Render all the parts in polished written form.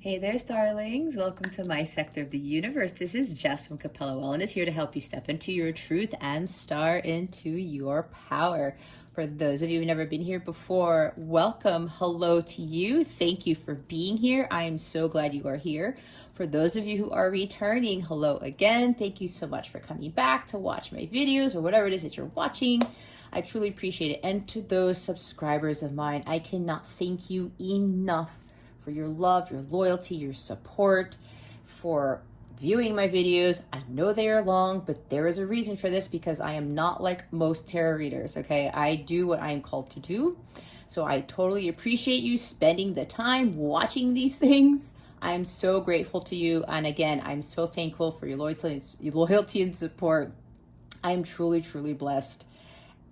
Hey there, starlings. Welcome to my sector of the universe. This is Jess from Capella Wellness, here to help you step into your truth and star into your power. For those of you who've never been here before, welcome. Hello to you. Thank you for being here. I am so glad you are here. For those of you who are returning, hello again. Thank you so much for coming back to watch my videos or whatever it is that you're watching. I truly appreciate it. And to those subscribers of mine, I cannot thank you enough for your love, your loyalty, your support, for viewing my videos. I know they are long, but there is a reason for this, because I am not like most tarot readers, okay? I do what I am called to do. So I totally appreciate you spending the time watching these things. I am so grateful to you. And again, I'm so thankful for your loyalty and support. I am truly, truly blessed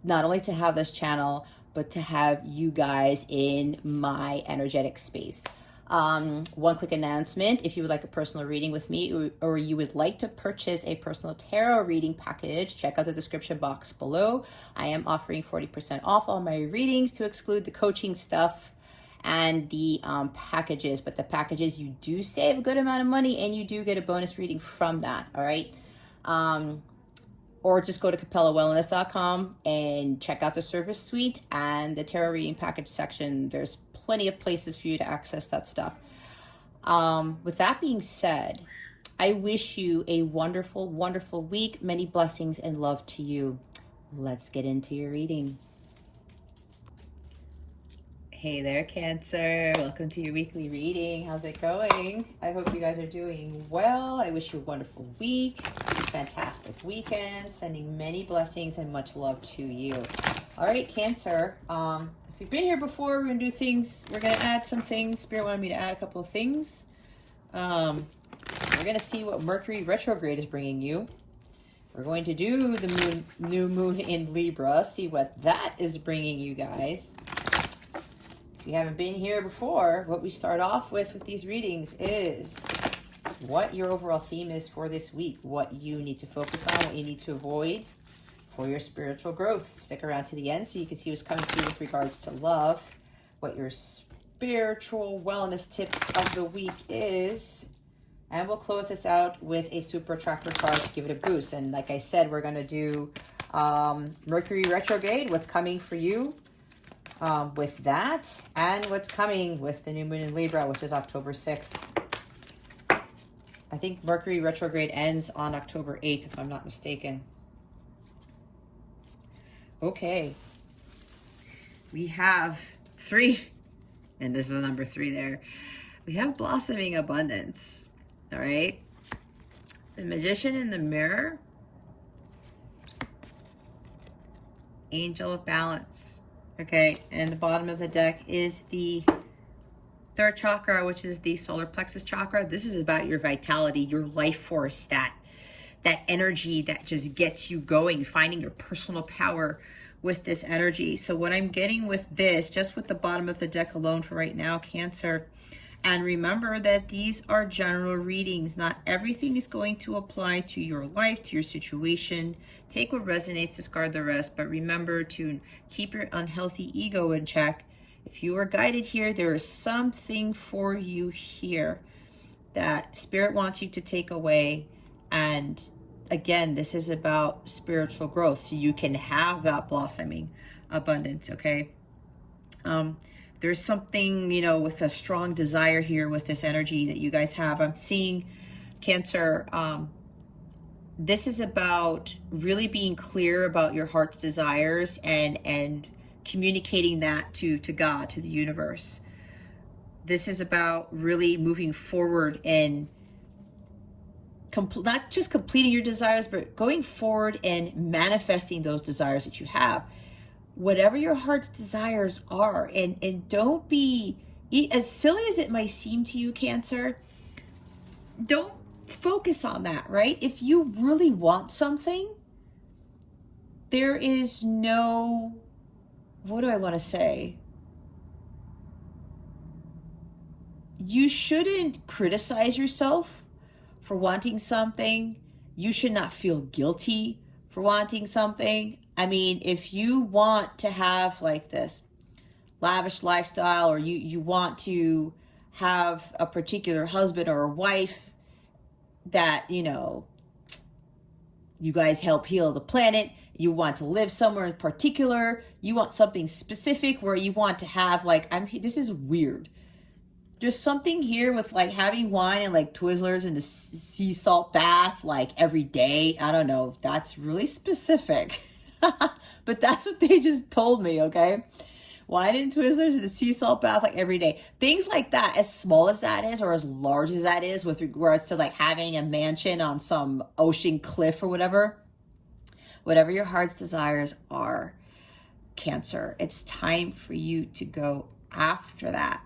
not only to have this channel, but to have you guys in my energetic space. One quick announcement: if you would like a personal reading with me, or you would like to purchase a personal tarot reading package, check out the description box below. I am offering 40% off all my readings, to exclude the coaching stuff and the packages. But the packages, you do save a good amount of money, and you do get a bonus reading from that. All right. Or just go to capellawellness.com and check out the service suite and the tarot reading package section. There's plenty of places for you to access that stuff. With that being said, I wish you a wonderful, wonderful week. Many blessings and love to you. Let's get into your reading. Hey there, Cancer. Welcome to your weekly reading. How's it going? I hope you guys are doing well. I wish you a wonderful week, fantastic weekend. Sending many blessings and much love to you. All right, Cancer. If you've been here before, we're going to do things. We're going to add some things. Spirit wanted me to add a couple of things. We're going to see what Mercury Retrograde is bringing you. We're going to do the new moon in Libra, see what that is bringing you guys. If you haven't been here before, what we start off with these readings is what your overall theme is for this week, what you need to focus on, what you need to avoid for your spiritual growth. Stick around to the end so you can see what's coming to you with regards to love, what your spiritual wellness tip of the week is. And we'll close this out with a super attractor card to give it a boost. And like I said, we're going to do Mercury Retrograde, what's coming for you with that, and what's coming with the new moon in Libra, which is October 6th. I think Mercury Retrograde ends on October 8th, if I'm not mistaken. Okay. We have 3, and this is number 3 there. We have blossoming abundance. All right. The Magician in the Mirror. Angel of Balance. Okay, and the bottom of the deck is the 3rd chakra, which is the solar plexus chakra. This is about your vitality, your life force, that energy that just gets you going, finding your personal power with this energy. So what I'm getting with this, just with the bottom of the deck alone for right now, Cancer, and remember that these are general readings. Not everything is going to apply to your life, to your situation. Take what resonates, discard the rest, but remember to keep your unhealthy ego in check. If you are guided here, there is something for you here that Spirit wants you to take away. And again, this is about spiritual growth, so you can have that blossoming abundance, okay? There's something, with a strong desire here with this energy that you guys have. I'm seeing, Cancer, this is about really being clear about your heart's desires and communicating that to God, to the universe. This is about really moving forward and not just completing your desires, but going forward and manifesting those desires that you have. Whatever your heart's desires are, and don't be, as silly as it might seem to you, Cancer, don't focus on that, right? If you really want something, there is no, what do I want to say? You shouldn't criticize yourself for wanting something. You should not feel guilty for wanting something. I mean, if you want to have like this lavish lifestyle, or you want to have a particular husband or a wife that, you guys help heal the planet. You want to live somewhere in particular. You want something specific where you want to have like, this is weird. There's something here with like having wine and like Twizzlers and the sea salt bath like every day. I don't know. That's really specific. But that's what they just told me, okay? Wine and Twizzlers and the sea salt bath like every day. Things like that, as small as that is or as large as that is with regards to like having a mansion on some ocean cliff or whatever your heart's desires are, Cancer, it's time for you to go after that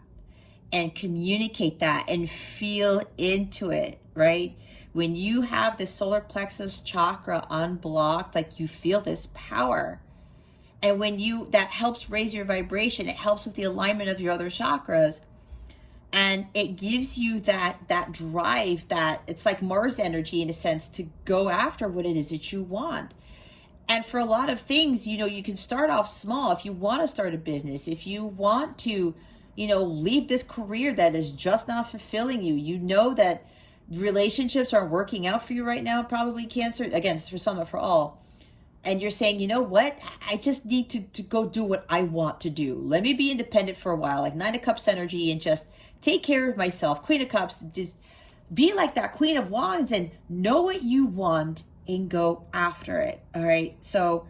and communicate that and feel into it, right? When you have the solar plexus chakra unblocked, like you feel this power. And when that helps raise your vibration, it helps with the alignment of your other chakras. And it gives you that drive, that it's like Mars energy in a sense, to go after what it is that you want. And for a lot of things, you can start off small. If you want to start a business, if you want to, leave this career that is just not fulfilling you, that relationships aren't working out for you right now, probably, Cancer. Again, it's for some, not for all. And you're saying, you know what? I just need to go do what I want to do. Let me be independent for a while, like Nine of Cups energy, and just take care of myself. Queen of Cups, just be like that Queen of Wands and know what you want and go after it. All right. So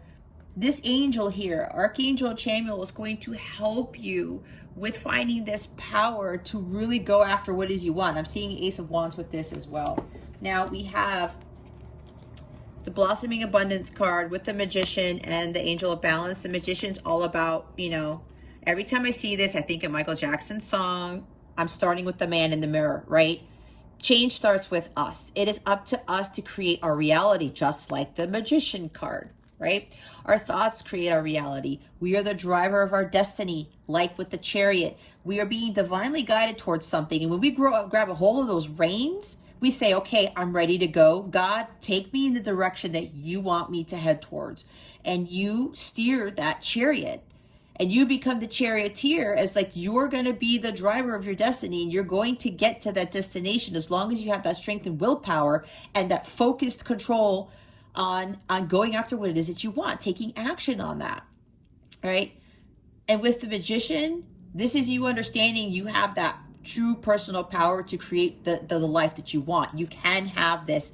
this angel here, Archangel Chamuel, is going to help you with finding this power to really go after what it is you want. I'm seeing Ace of Wands with this as well. Now we have the Blossoming Abundance card with the Magician and the Angel of Balance. The Magician's all about, every time I see this, I think of Michael Jackson's song, I'm starting with the man in the mirror, right? Change starts with us. It is up to us to create our reality, just like the Magician card, right? Our thoughts create our reality. We are the driver of our destiny, like with the Chariot. We are being divinely guided towards something. And when we grab a hold of those reins, we say, okay, I'm ready to go. God, take me in the direction that you want me to head towards. And you steer that chariot. And you become the charioteer, as like you're going to be the driver of your destiny, and you're going to get to that destination as long as you have that strength and willpower and that focused control on going after what it is that you want, taking action on that, right? And with the Magician, this is you understanding you have that true personal power to create the life that you want. You can have this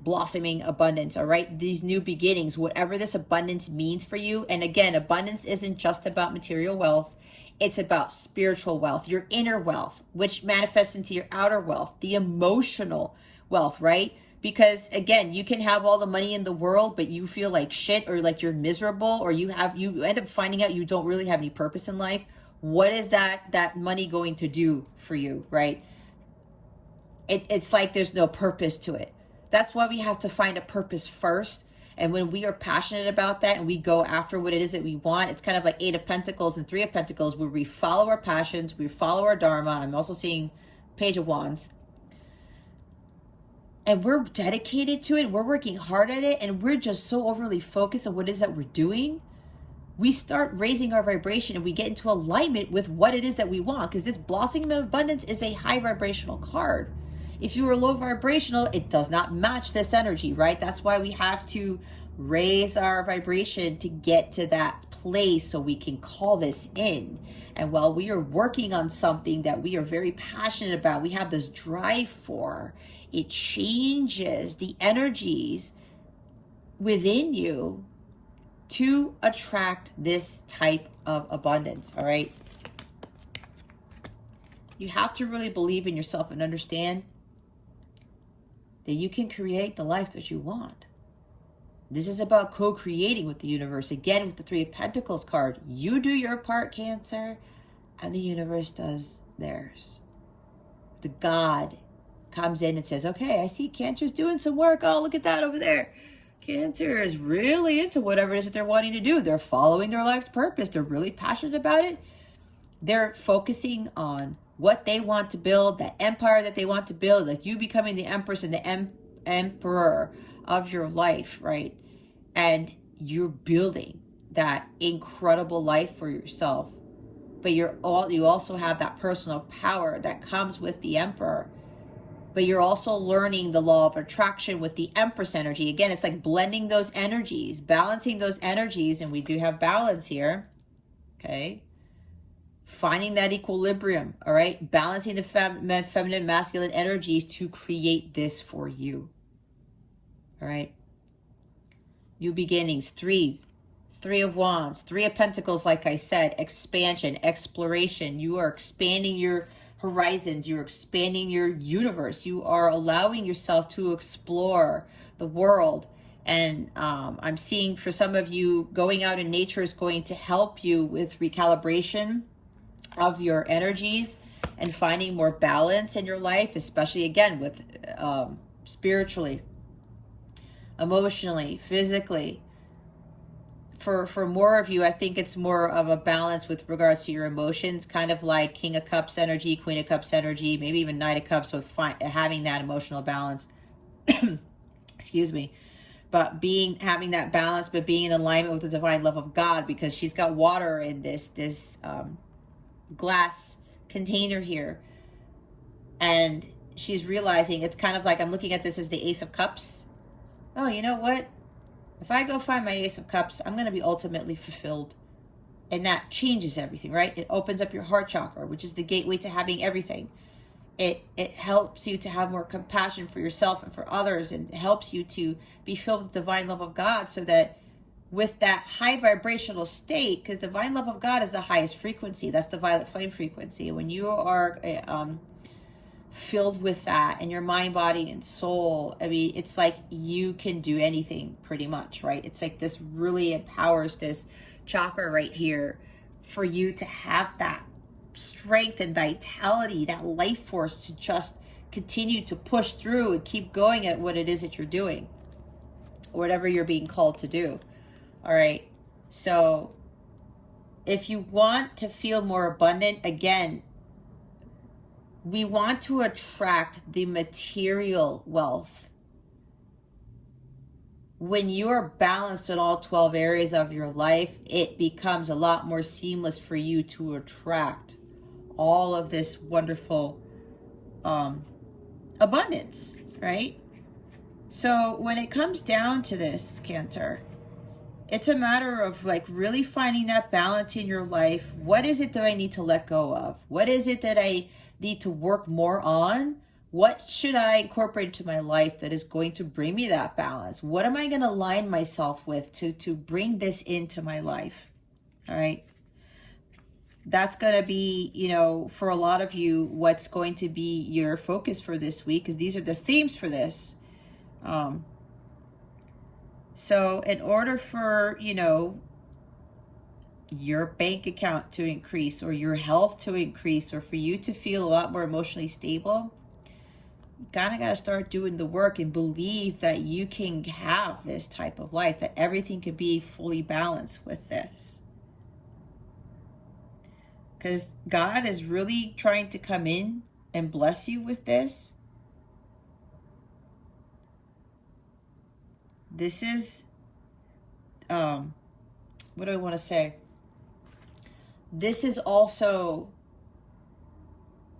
blossoming abundance, all right? These new beginnings, whatever this abundance means for you. And again, abundance isn't just about material wealth. It's about spiritual wealth, your inner wealth, which manifests into your outer wealth, the emotional wealth, right? Because again, you can have all the money in the world, but you feel like shit, or like you're miserable, or you end up finding out you don't really have any purpose in life. What is that money going to do for you, right? It's like there's no purpose to it. That's why we have to find a purpose first. And when we are passionate about that and we go after what it is that we want, it's kind of like Eight of Pentacles and Three of Pentacles, where we follow our passions, we follow our dharma. I'm also seeing Page of Wands. And we're dedicated to it. We're working hard at it. And we're just so overly focused on what it is that we're doing. We start raising our vibration and we get into alignment with what it is that we want. Because this Blossoming of Abundance is a high vibrational card. If you are low vibrational, it does not match this energy, right? That's why we have to raise our vibration to get to that place so we can call this in. And while we are working on something that we are very passionate about, we have this drive for, it changes the energies within you to attract this type of abundance, all right? You have to really believe in yourself and understand that you can create the life that you want. This is about co-creating with the universe. Again, with the Three of Pentacles card, you do your part, Cancer, and the universe does theirs. The God comes in and says, okay, I see Cancer's doing some work. Oh, look at that over there. Cancer is really into whatever it is that they're wanting to do. They're following their life's purpose. They're really passionate about it. They're focusing on what they want to build, that empire that they want to build, like you becoming the empress and the emperor of your life, right? And you're building that incredible life for yourself. but you also have that personal power that comes with the Emperor. But you're also learning the law of attraction with the Empress energy. Again, it's like blending those energies, balancing those energies, and we do have balance here, okay? Finding that equilibrium, all right? Balancing the feminine, masculine energies to create this for you, all right? New beginnings, Three of Wands, Three of Pentacles, like I said, expansion, exploration. You are expanding your horizons. You're expanding your universe. You are allowing yourself to explore the world. And I'm seeing for some of you, going out in nature is going to help you with recalibration of your energies and finding more balance in your life, especially again with spiritually, emotionally, physically. For more of you, I think it's more of a balance with regards to your emotions, kind of like King of Cups energy, Queen of Cups energy, maybe even Knight of Cups, with having that emotional balance. Excuse me. But having that balance, but being in alignment with the divine love of God, because she's got water in this glass container here. And she's realizing, it's kind of like, I'm looking at this as the Ace of Cups. Oh, you know what? If I go find my Ace of Cups, I'm going to be ultimately fulfilled. And that changes everything, right? It opens up your heart chakra, which is the gateway to having everything. It helps you to have more compassion for yourself and for others, and helps you to be filled with divine love of God, so that with that high vibrational state, because divine love of God is the highest frequency. That's the violet flame frequency. When you are filled with that in your mind, body, and soul, I mean, it's like you can do anything pretty much, right? It's like this really empowers this chakra right here for you to have that strength and vitality, that life force to just continue to push through and keep going at what it is that you're doing, whatever you're being called to do. All right. So if you want to feel more abundant, again, we want to attract the material wealth. When you're balanced in all 12 areas of your life, it becomes a lot more seamless for you to attract all of this wonderful abundance, right? So when it comes down to this, Cancer, it's a matter of like really finding that balance in your life. What is it that I need to let go of? What is it that I need to work more on? What should I incorporate into my life that is going to bring me that balance? What am I going to align myself with to bring this into my life? All right. That's going to be, you know, for a lot of you, what's going to be your focus for this week, because these are the themes for this. So in order for, you know, your bank account to increase, or your health to increase, or for you to feel a lot more emotionally stable, you kind of got to start doing the work and believe that you can have this type of life, that everything could be fully balanced with this. Because God is really trying to come in and bless you with this. This is, what do I want to say? This is also,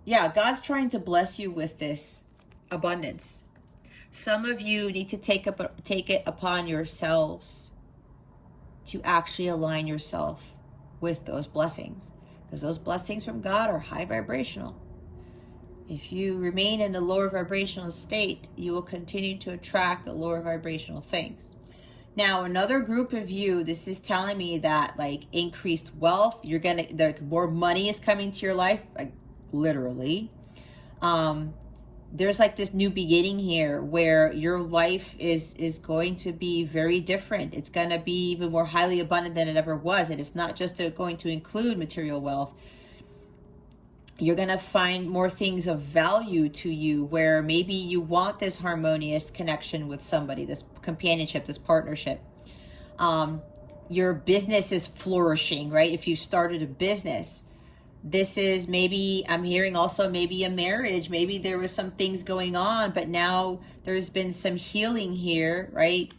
yeah, God's trying to bless you with this abundance. Some of you need to take it upon yourselves to actually align yourself with those blessings, because those blessings from God are high vibrational. If you remain in a lower vibrational state, you will continue to attract the lower vibrational things. Now, another group of you, this is telling me that like increased wealth, more money is coming to your life, like literally. There's like this new beginning here where your life is going to be very different. It's going to be even more highly abundant than it ever was. And it's not just going to include material wealth. You're going to find more things of value to you, where maybe you want this harmonious connection with somebody, this companionship, this partnership. Your business is flourishing, right? If you started a business, this is maybe, I'm hearing also maybe a marriage. Maybe there was some things going on, but now there's been some healing here, right?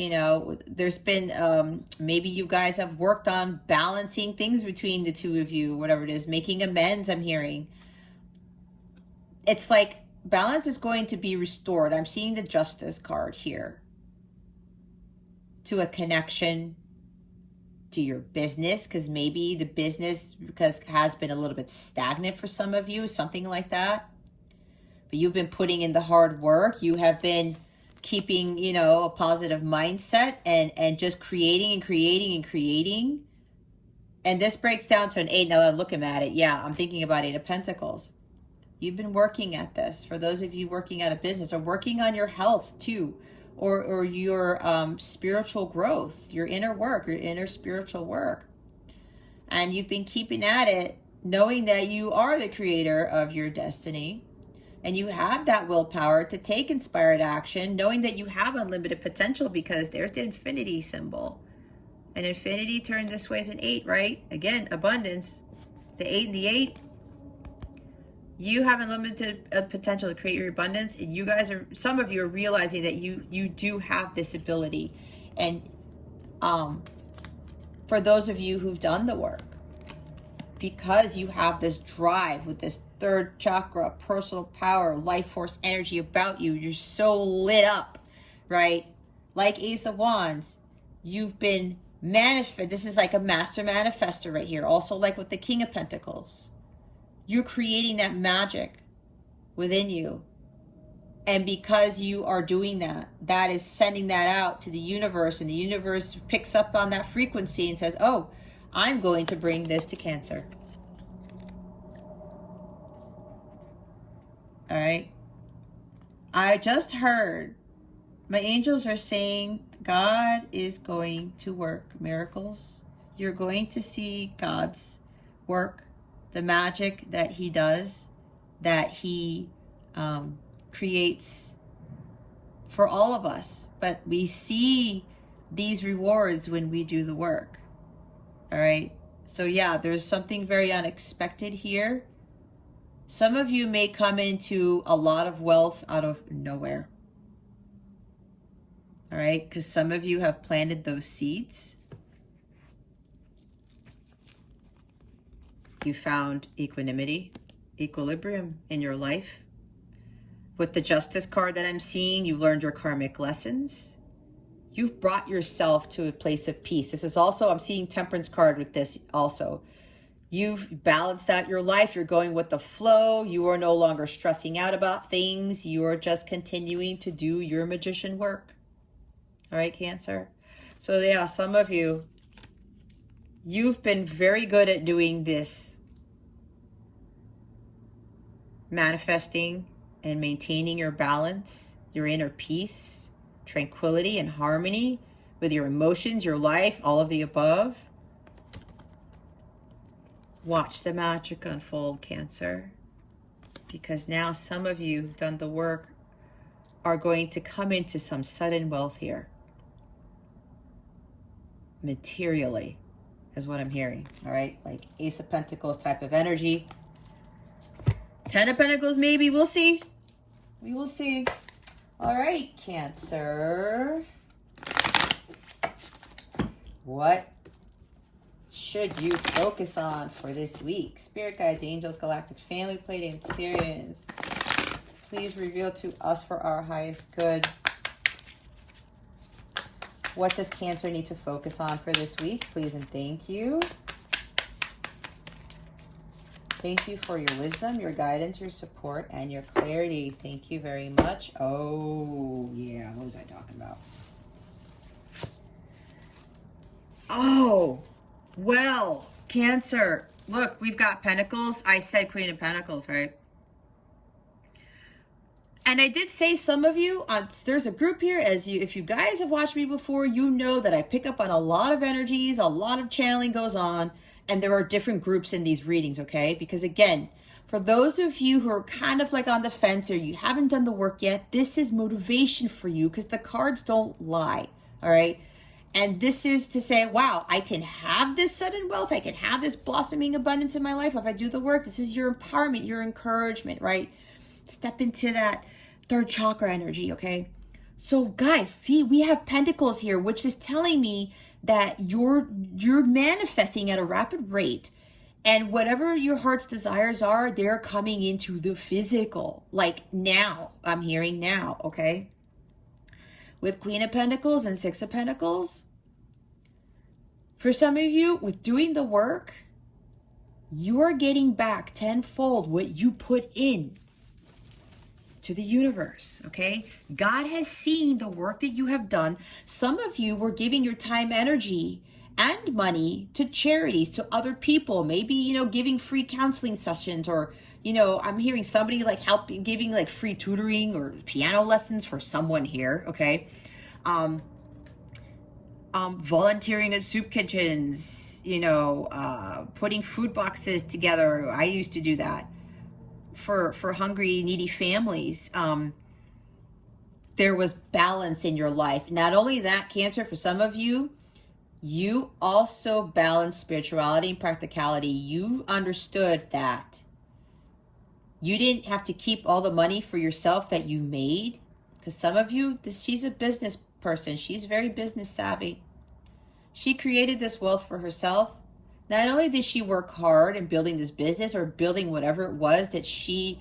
You know, there's been, maybe you guys have worked on balancing things between the two of you, whatever it is, making amends, I'm hearing. It's like balance is going to be restored. I'm seeing the Justice card here. To a connection to your business, because maybe the business has been a little bit stagnant for some of you, something like that. But you've been putting in the hard work. You have been keeping, you know, a positive mindset and just creating and creating and creating. And this breaks down to an 8. Now that I'm looking at it, yeah, I'm thinking about 8 of Pentacles. You've been working at this. For those of you working at a business or working on your health too, or your spiritual growth, your inner work, your inner spiritual work. And you've been keeping at it, knowing that you are the creator of your destiny. And you have that willpower to take inspired action, knowing that you have unlimited potential, because there's the infinity symbol. And infinity turned this way is an 8, right? Again, abundance. The 8 and the 8. You have unlimited potential to create your abundance. And you guys are, some of you are realizing that you do have this ability. And for those of you who've done the work, because you have this drive with this 3rd chakra, personal power, life force energy about you, you're so lit up, right? Like Ace of Wands, you've been this is like a master manifester right here. Also like with the King of Pentacles, you're creating that magic within you. And because you are doing that, that is sending that out to the universe, and the universe picks up on that frequency and says, oh, I'm going to bring this to Cancer. All right. I just heard my angels are saying God is going to work miracles. You're going to see God's work, the magic that he does, that he creates for all of us. But we see these rewards when we do the work. All right. So yeah, there's something very unexpected here. Some of you may come into a lot of wealth out of nowhere. All right. Because some of you have planted those seeds. You found equanimity, equilibrium in your life. With the Justice card that I'm seeing, you've learned your karmic lessons. You've brought yourself to a place of peace. This is also, I'm seeing Temperance card with this also. You've balanced out your life. You're going with the flow. You are no longer stressing out about things. You are just continuing to do your magician work. All right, Cancer. So yeah, some of you, you've been very good at doing this. Manifesting and maintaining your balance, your inner peace, tranquility and harmony with your emotions, your life, all of the above. Watch the magic unfold, Cancer. Because now some of you who've done the work are going to come into some sudden wealth here. Materially is what I'm hearing. All right, like Ace of Pentacles type of energy. 10 of Pentacles maybe, we'll see. We will see. All right, Cancer. What should you focus on for this week? Spirit guides, angels, galactic family, Pleiadians, Sirians. Please reveal to us for our highest good. What does Cancer need to focus on for this week? Please and thank you. Thank you for your wisdom, your guidance, your support, and your clarity. Thank you very much. Oh, yeah. What was I talking about? Oh, well, Cancer. Look, we've got Pentacles. I said Queen of Pentacles, right? And I did say some of you, there's a group here, if you guys have watched me before, you know that I pick up on a lot of energies, a lot of channeling goes on, and there are different groups in these readings, okay? Because again, for those of you who are kind of like on the fence or you haven't done the work yet, this is motivation for you because the cards don't lie, all right? And this is to say, wow, I can have this sudden wealth. I can have this blossoming abundance in my life if I do the work. This is your empowerment, your encouragement, right? Step into that 3rd chakra energy, okay? So guys, see, we have Pentacles here, which is telling me that you're manifesting at a rapid rate, and whatever your heart's desires are, they're coming into the physical. Like now, I'm hearing now, okay? With Queen of Pentacles and Six of Pentacles, for some of you, with doing the work, you are getting back tenfold what you put in to the universe, okay? God has seen the work that you have done. Some of you were giving your time, energy, and money to charities, to other people, maybe, you know, giving free counseling sessions, or, you know, I'm hearing somebody like helping, giving like free tutoring or piano lessons for someone here, okay? Volunteering at soup kitchens, you know, putting food boxes together. I used to do that for hungry, needy families. There was balance in your life. Not only that, Cancer, for some of you, you also balance spirituality and practicality. You understood that you didn't have to keep all the money for yourself that you made. Because some of you, she's a business person. She's very business savvy. She created this wealth for herself. Not only did she work hard in building this business or building whatever it was that she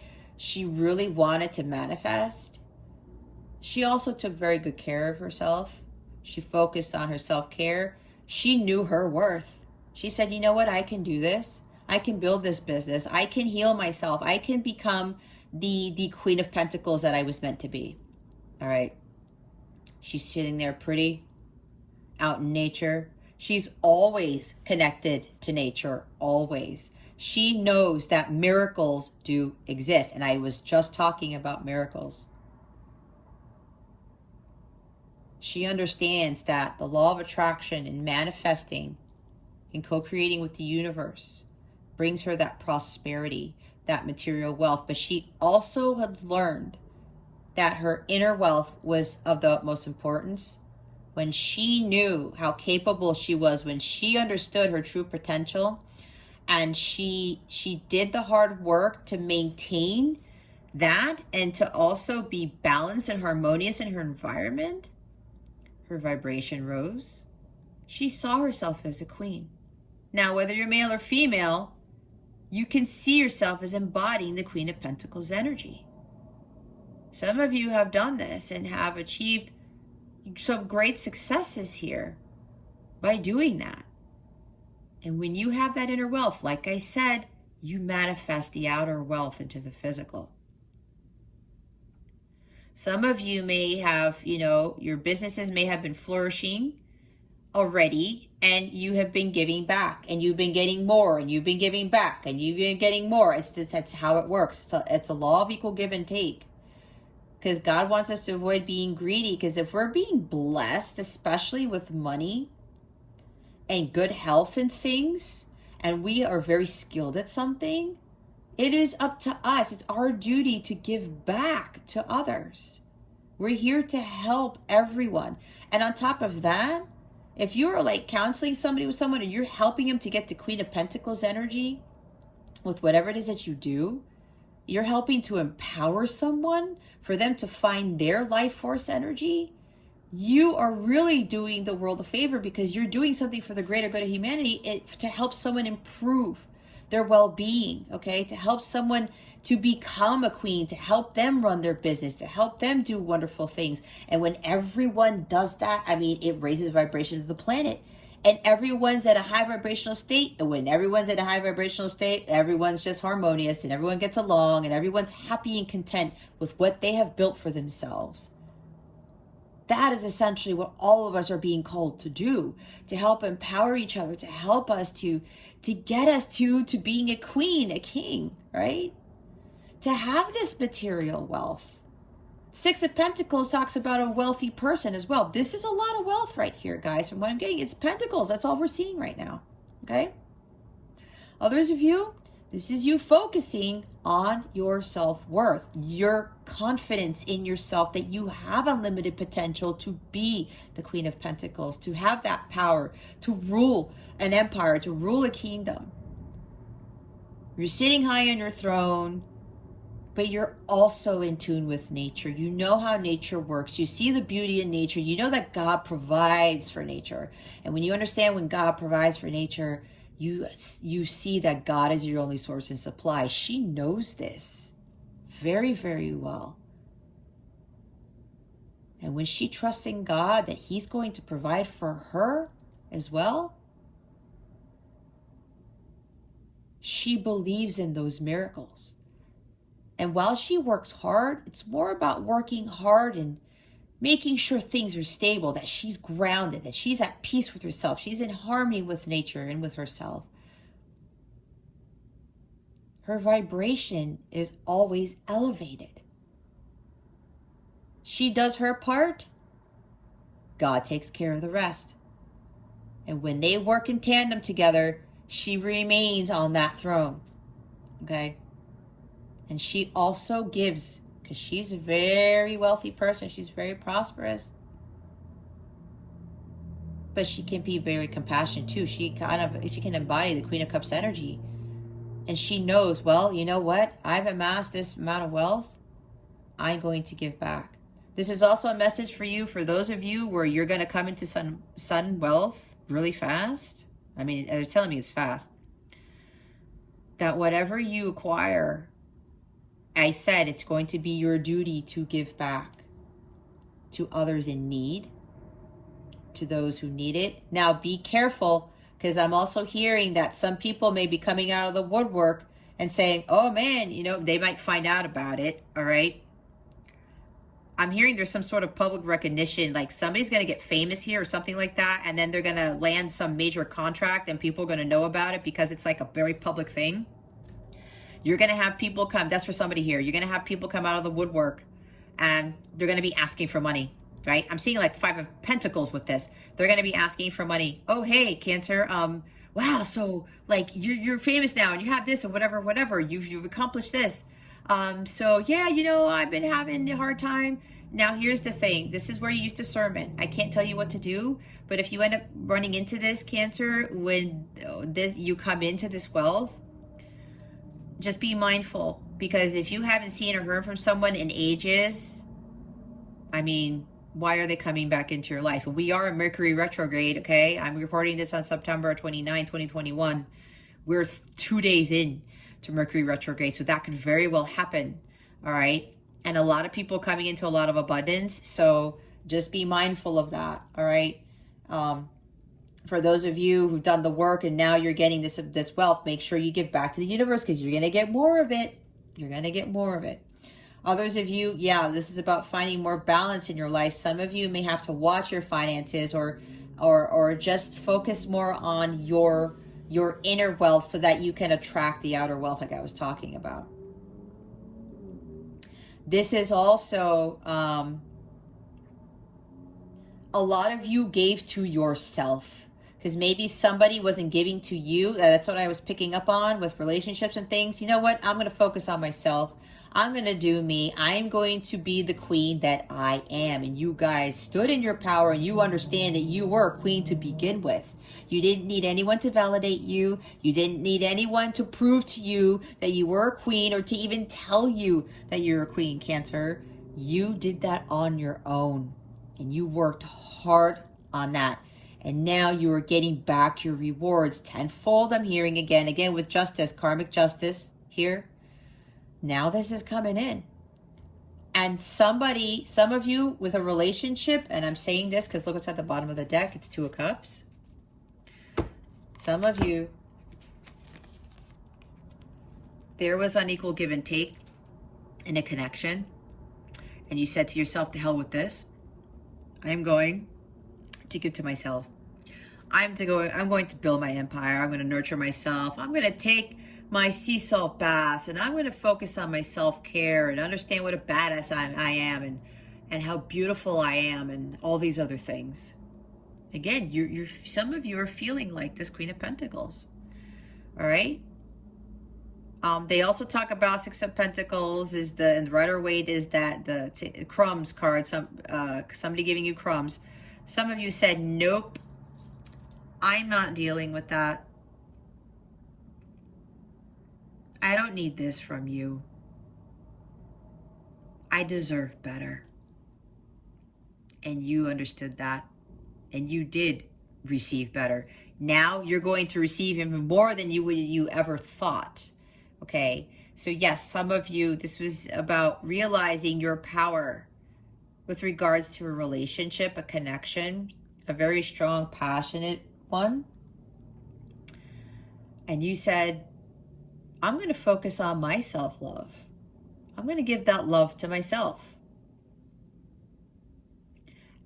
really wanted to manifest, she also took very good care of herself. She focused on her self-care. She knew her worth. She said, you know what, I can do this. I can build this business. I can heal myself. I can become the Queen of Pentacles that I was meant to be. All right. She's sitting there pretty, out in nature. She's always connected to nature, always. She knows that miracles do exist. And I was just talking about miracles. She understands that the law of attraction and manifesting and co-creating with the universe brings her that prosperity, that material wealth. But she also has learned that her inner wealth was of the utmost importance. When she knew how capable she was, when she understood her true potential, and she did the hard work to maintain that and to also be balanced and harmonious in her environment, her vibration rose. She saw herself as a queen. Now, whether you're male or female, you can see yourself as embodying the Queen of Pentacles energy. Some of you have done this and have achieved some great successes here by doing that. And when you have that inner wealth, like I said, you manifest the outer wealth into the physical. Some of you may have, you know, your businesses may have been flourishing already, and you have been giving back, and you've been getting more, and you've been giving back, and you've been getting more. It's just, that's how it works. So it's a law of equal give and take. Because God wants us to avoid being greedy. Because if we're being blessed, especially with money and good health and things, and we are very skilled at something, it is up to us. It's our duty to give back to others. We're here to help everyone. And on top of that, if you're like counseling somebody with someone and you're helping them to get the Queen of Pentacles energy with whatever it is that you do, you're helping to empower someone for them to find their life force energy. You are really doing the world a favor, because you're doing something for the greater good of humanity, to help someone improve their well-being, okay? To help someone to become a queen, to help them run their business, to help them do wonderful things. And when everyone does that, I mean, it raises vibrations of the planet. And everyone's at a high vibrational state. And when everyone's at a high vibrational state, everyone's just harmonious and everyone gets along and everyone's happy and content with what they have built for themselves. That is essentially what all of us are being called to do, to help empower each other, to help us to get us to being a queen, a king, right? To have this material wealth. Six of Pentacles talks about a wealthy person as well. This is a lot of wealth right here, guys. From what I'm getting, it's Pentacles. That's all we're seeing right now, okay? Others of you, this is you focusing on your self-worth, your confidence in yourself, that you have unlimited potential to be the Queen of Pentacles, to have that power, to rule an empire, to rule a kingdom. You're sitting high on your throne. but you're also in tune with nature. You know how nature works. You see the beauty in nature. You know that God provides for nature. And when you understand when God provides for nature, you see that God is your only source and supply. She knows this very, very well. And when she trusts in God that he's going to provide for her as well, she believes in those miracles. And while she works hard, it's more about working hard and making sure things are stable, that she's grounded, that she's at peace with herself. She's in harmony with nature and with herself. Her vibration is always elevated. She does her part. God takes care of the rest. And when they work in tandem together, she remains on that throne. Okay? And she also gives, because she's a very wealthy person. She's very prosperous. But she can be very compassionate too. She can embody the Queen of Cups energy. And she knows, well, you know what? I've amassed this amount of wealth. I'm going to give back. This is also a message for you, for those of you where you're going to come into sun wealth really fast. I mean, they're telling me it's fast. That whatever you acquire, I said it's going to be your duty to give back to others in need, to those who need it. Now, be careful, because I'm also hearing that some people may be coming out of the woodwork and saying, oh man, you know, they might find out about it, all right? I'm hearing there's some sort of public recognition, like somebody's going to get famous here or something like that, and then they're going to land some major contract and people are going to know about it because it's like a very public thing. You're going to have people come, that's for somebody here, you're going to have people come out of the woodwork and they're going to be asking for money, right? I'm seeing like 5 of Pentacles with this. They're going to be asking for money. Oh, hey, Cancer, wow, so like you're famous now and you have this and whatever, you've accomplished this. So yeah, you know, I've been having a hard time. Now here's the thing. This is where you use discernment. I can't tell you what to do, but if you end up running into this, Cancer, when you come into this wealth, just be mindful, because if you haven't seen or heard from someone in ages, I mean, why are they coming back into your life? We are in Mercury Retrograde, okay? I'm recording this on September 29, 2021. We're 2 days in to Mercury Retrograde, so that could very well happen, all right? And a lot of people coming into a lot of abundance, so just be mindful of that, all right? For those of you who've done the work and now you're getting this wealth, make sure you give back to the universe, because you're going to get more of it. You're going to get more of it. Others of you, yeah, this is about finding more balance in your life. Some of you may have to watch your finances or just focus more on your inner wealth so that you can attract the outer wealth like I was talking about. This is also a lot of you gave to yourself, because maybe somebody wasn't giving to you. That's what I was picking up on with relationships and things. You know what? I'm going to focus on myself. I'm going to do me. I'm going to be the queen that I am. And you guys stood in your power, and you understand that you were a queen to begin with. You didn't need anyone to validate you. You didn't need anyone to prove to you that you were a queen, or to even tell you that you're a queen, Cancer. You did that on your own, and you worked hard on that. And now you are getting back your rewards tenfold. I'm hearing again with justice, karmic justice here. Now this is coming in. And some of you with a relationship, and I'm saying this because look what's at the bottom of the deck. It's 2 of Cups. Some of you, there was unequal give and take in a connection. And you said to yourself, the hell with this. I am going to give to myself. I'm going to build my empire. I'm going to nurture myself. I'm going to take my sea salt baths, and I'm going to focus on my self-care and understand what a badass I am, and how beautiful I am, and all these other things. Again, you're some of you are feeling like this Queen of Pentacles. All right. They also talk about 6 of Pentacles and the Rider-Waite is that the crumbs card. Somebody giving you crumbs. Some of you said, nope, I'm not dealing with that. I don't need this from you. I deserve better. And you understood that. And you did receive better. Now you're going to receive even more than you ever thought. Okay. So yes, some of you, this was about realizing your power with regards to a relationship, a connection, a very strong, passionate one. And you said, I'm going to focus on my self-love. I'm going to give that love to myself.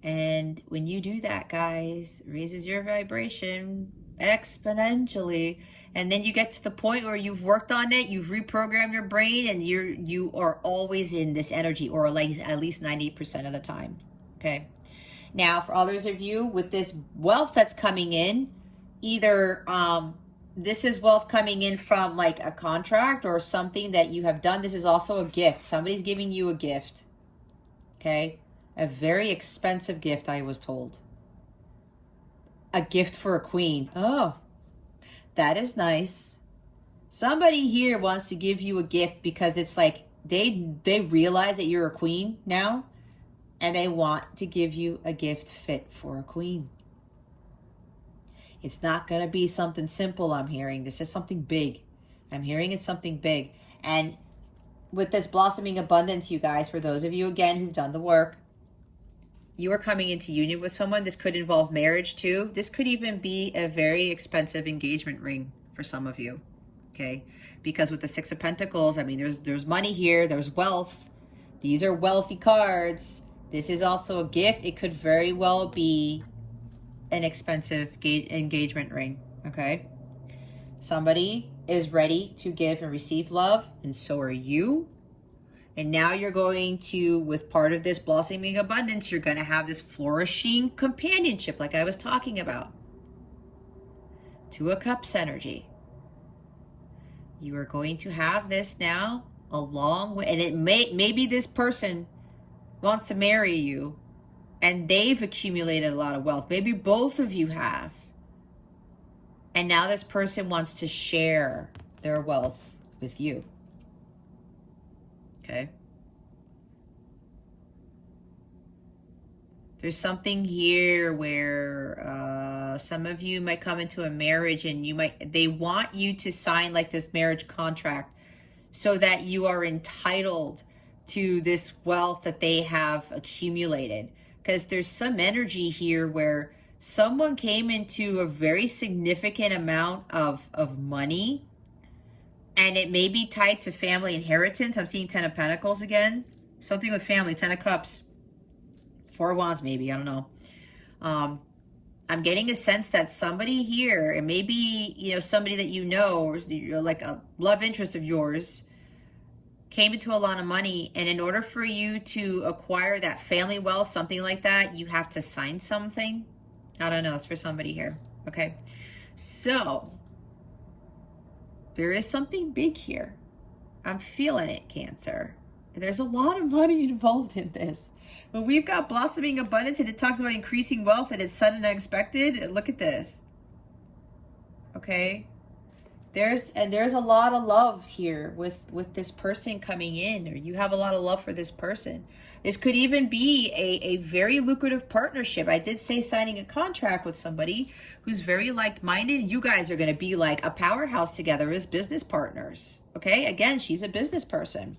And when you do that, guys, raises your vibration exponentially. And then you get to the point where you've worked on it, you've reprogrammed your brain, and you are always in this energy, or like at least 90% of the time. Okay. Now, for others of you with this wealth that's coming in, either this is wealth coming in from like a contract or something that you have done. This is also a gift. Somebody's giving you a gift. Okay. A very expensive gift, I was told. A gift for a queen. Oh, that is nice. Somebody here wants to give you a gift because it's like they realize that you're a queen now, and they want to give you a gift fit for a queen. It's not going to be something simple, I'm hearing. This is something big. I'm hearing it's something big. And with this blossoming abundance, you guys, for those of you, again, who've done the work, you are coming into union with someone. This could involve marriage too. This could even be a very expensive engagement ring for some of you. Okay. Because with the Six of Pentacles, I mean, there's money here. There's wealth. These are wealthy cards. This is also a gift. It could very well be an expensive engagement ring. Okay. Somebody is ready to give and receive love, and so are you. And now you're going to, with part of this blossoming abundance, you're going to have this flourishing companionship like I was talking about. Two of Cups energy. You are going to have this now along with, and it maybe this person wants to marry you and they've accumulated a lot of wealth. Maybe both of you have. And now this person wants to share their wealth with you. Okay. There's something here where some of you might come into a marriage and they want you to sign like this marriage contract so that you are entitled to this wealth that they have accumulated. Because there's some energy here where someone came into a very significant amount of money, and it may be tied to family inheritance. I'm seeing 10 of Pentacles again. Something with family, 10 of Cups. 4 of Wands maybe, I don't know. I'm getting a sense that somebody here, and maybe, somebody that you know, or like a love interest of yours, came into a lot of money, and in order for you to acquire that family wealth, something like that, you have to sign something. I don't know, it's for somebody here. Okay, so there is something big here. I'm feeling it, Cancer. There's a lot of money involved in this. When we've got blossoming abundance and it talks about increasing wealth and it's sudden and unexpected, look at this. Okay, there's a lot of love here with this person coming in, or you have a lot of love for this person. This could even be a very lucrative partnership. I did say signing a contract with somebody who's very like-minded. You guys are going to be like a powerhouse together as business partners. Okay, again, she's a business person.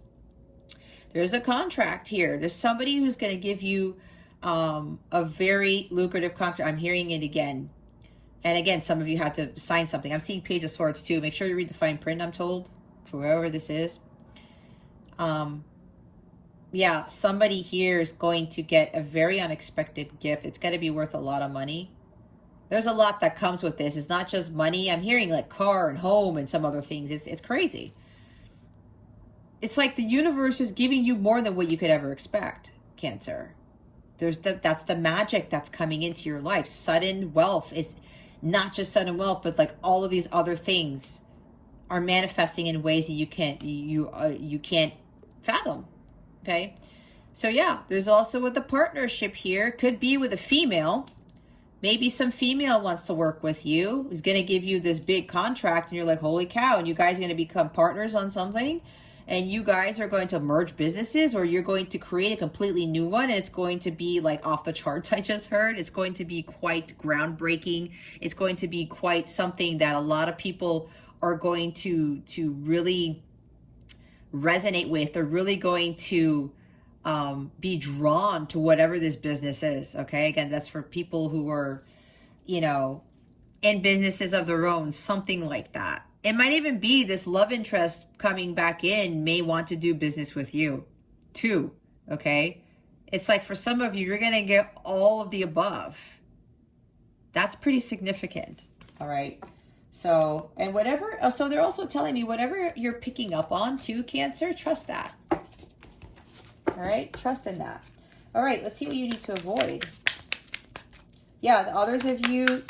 There's a contract here. There's somebody who's going to give you a very lucrative contract. I'm hearing it again. And again, some of you had to sign something. I'm seeing Page of Swords too. Make sure you read the fine print, I'm told, for whoever this is. Yeah, somebody here is going to get a very unexpected gift. It's going to be worth a lot of money. There's a lot that comes with this. It's not just money. I'm hearing like car and home and some other things. It's crazy. It's like the universe is giving you more than what you could ever expect, Cancer. That's the magic that's coming into your life. Sudden wealth is not just sudden wealth, but like all of these other things are manifesting in ways that you can't fathom. Okay, so yeah, there's also with the partnership here, could be with a female. Maybe some female wants to work with you, is going to give you this big contract, and you're like, holy cow, and you guys are going to become partners on something. and you guys are going to merge businesses, or you're going to create a completely new one, and it's going to be like off the charts. I just heard it's going to be quite groundbreaking. It's going to be quite something that a lot of people are going to really resonate with. They're really going to be drawn to whatever this business is. Okay, again, that's for people who are, you know, in businesses of their own, something like that. It might even be this love interest coming back in may want to do business with you too. Okay, it's like for some of you, you're gonna get all of the above. That's pretty significant. All right. So, and whatever, so they're also telling me whatever you're picking up on too, Cancer, trust that. All right, trust in that. All right, let's see what you need to avoid. Yeah, the others of you,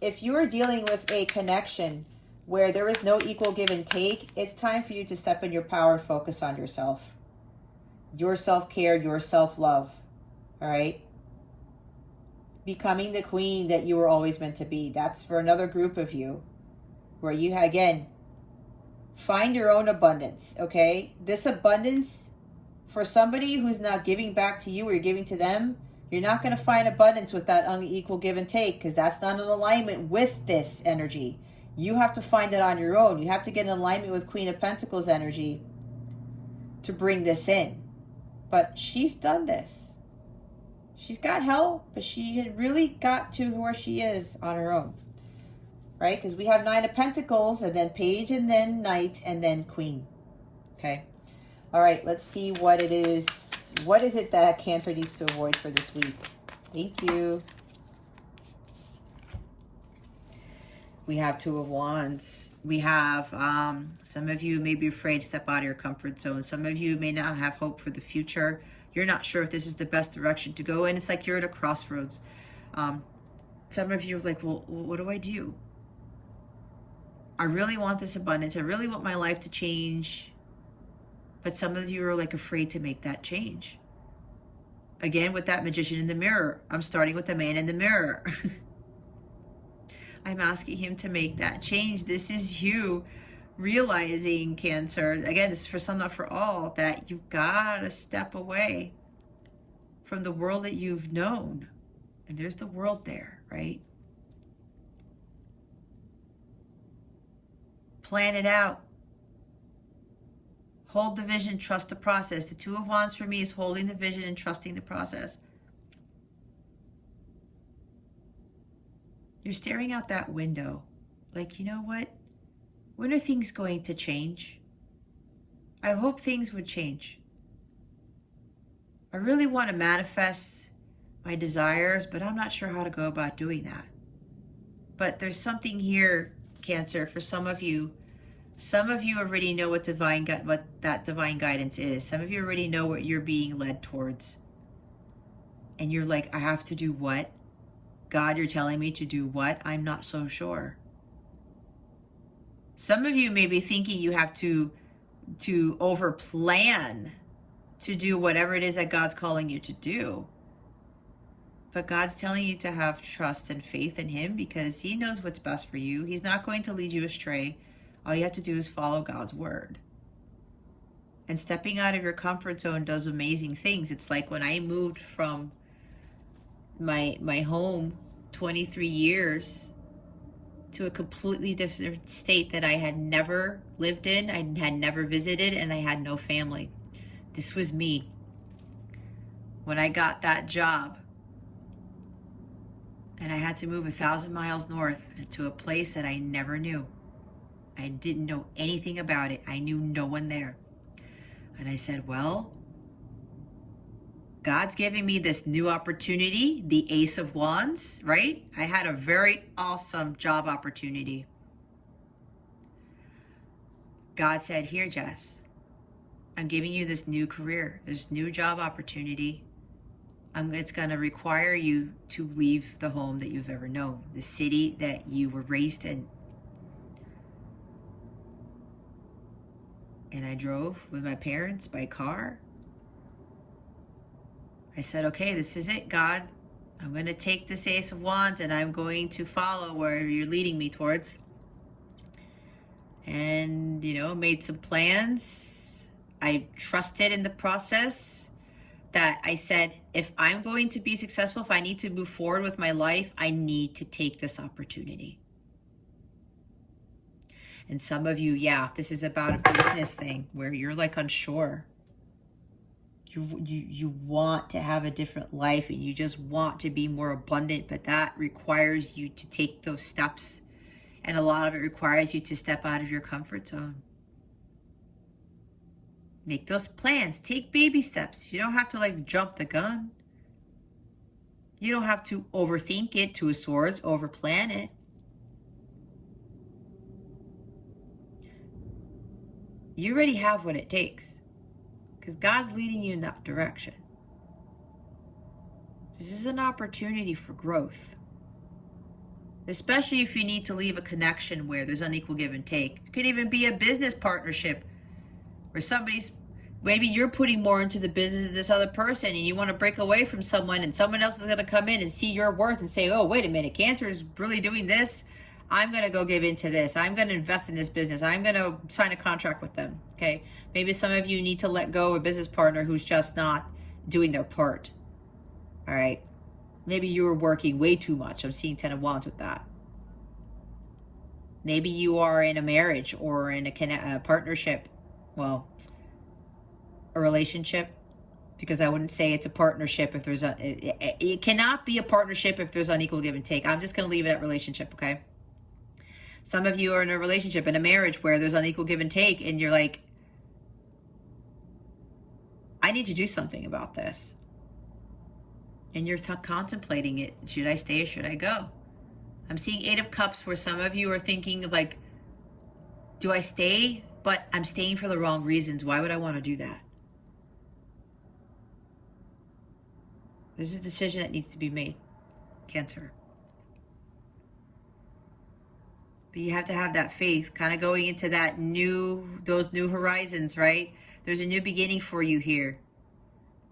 if you are dealing with a connection where there is no equal give and take, it's time for you to step in your power and focus on yourself. Your self-care, your self-love. All right? Becoming the queen that you were always meant to be. That's for another group of you. Where you, again, find your own abundance, okay? This abundance, for somebody who's not giving back to you or you're giving to them, you're not going to find abundance with that unequal give and take, because that's not in alignment with this energy. You have to find it on your own. You have to get in alignment with Queen of Pentacles energy to bring this in. But she's done this. She's got help, but she had really got to where she is on her own. Right? Because we have Nine of Pentacles, and then Page, and then Knight, and then Queen. Okay? All right, let's see what it is. What is it that Cancer needs to avoid for this week? Thank you. We have Two of Wands. We have, some of you may be afraid to step out of your comfort zone. Some of you may not have hope for the future. You're not sure if this is the best direction to go in. It's like you're at a crossroads. Some of you are like, well, what do I do? I really want this abundance. I really want my life to change. But some of you are like afraid to make that change. Again, with that Magician in the mirror, I'm starting with the man in the mirror. I'm asking him to make that change. This is you realizing, Cancer, again, this is for some, not for all, that you've got to step away from the world that you've known. And there's the world there, right? Plan it out. Hold the vision, trust the process. The Two of Wands for me is holding the vision and trusting the process. You're staring out that window like, you know what? When are things going to change? I hope things would change. I really want to manifest my desires, but I'm not sure how to go about doing that. But there's something here, Cancer, for some of you. Some of you already know what that divine guidance is. Some of you already know what you're being led towards. And you're like, I have to do what? God, you're telling me to do what? I'm not so sure. Some of you may be thinking you have to overplan to do whatever it is that God's calling you to do. But God's telling you to have trust and faith in him, because he knows what's best for you. He's not going to lead you astray. All you have to do is follow God's word. And stepping out of your comfort zone does amazing things. It's like when I moved from my home 23 years to a completely different state that I had never lived in, I had never visited, and I had no family. This was me. When I got that job, and I had to move 1,000 miles north to a place that I never knew. I didn't know anything about it. I knew no one there. And I said, well, God's giving me this new opportunity, the Ace of Wands, right? I had a very awesome job opportunity. God said, here, Jess, I'm giving you this new career, this new job opportunity. It's going to require you to leave the home that you've ever known, the city that you were raised in. And I drove with my parents by car. I said, okay, this is it, God. I'm going to take this Ace of Wands and I'm going to follow where you're leading me towards. And and, made some plans. I trusted in the process that I said, if I'm going to be successful, if I need to move forward with my life, I need to take this opportunity. And some of you, this is about a business thing where you're like unsure. You want to have a different life and you just want to be more abundant, but that requires you to take those steps. And a lot of it requires you to step out of your comfort zone. Make those plans. Take baby steps. You don't have to jump the gun. You don't have to overthink it, Two of Swords, overplan it. You already have what it takes because God's leading you in that direction. This is an opportunity for growth, especially if you need to leave a connection where there's unequal give and take. It could even be a business partnership where maybe you're putting more into the business than this other person and you want to break away from someone and someone else is going to come in and see your worth and say, oh, wait a minute, Cancer is really doing this. I'm going to go give into this. I'm going to invest in this business. I'm going to sign a contract with them. Okay. Maybe some of you need to let go of a business partner who's just not doing their part. All right. Maybe you were working way too much. I'm seeing 10 of Wands with that. Maybe you are in a marriage or in a partnership. Well, a relationship, because I wouldn't say it's a partnership if there's it cannot be a partnership if there's unequal give and take. I'm just going to leave it at relationship. Okay. Some of you are in a relationship, in a marriage where there's unequal give and take, and you're like, I need to do something about this. And you're contemplating it. Should I stay or should I go? I'm seeing 8 of Cups where some of you are thinking do I stay? But I'm staying for the wrong reasons. Why would I want to do that? This is a decision that needs to be made, Cancer. But you have to have that faith, kind of going into those new horizons, right? There's a new beginning for you here.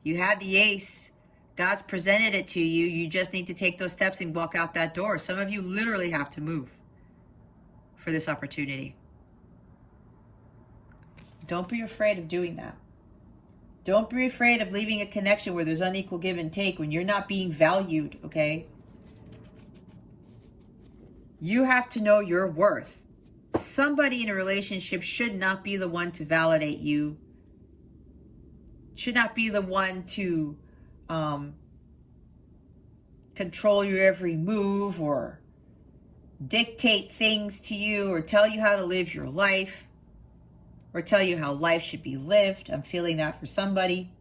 You have the Ace. God's presented it to you. You just need to take those steps and walk out that door. Some of you literally have to move for this opportunity. Don't be afraid of doing that. Don't be afraid of leaving a connection where there's unequal give and take, when you're not being valued, okay? You have to know your worth. Somebody in a relationship should not be the one to validate you. Should not be the one to control your every move or dictate things to you or tell you how to live your life or tell you how life should be lived. I'm feeling that for somebody.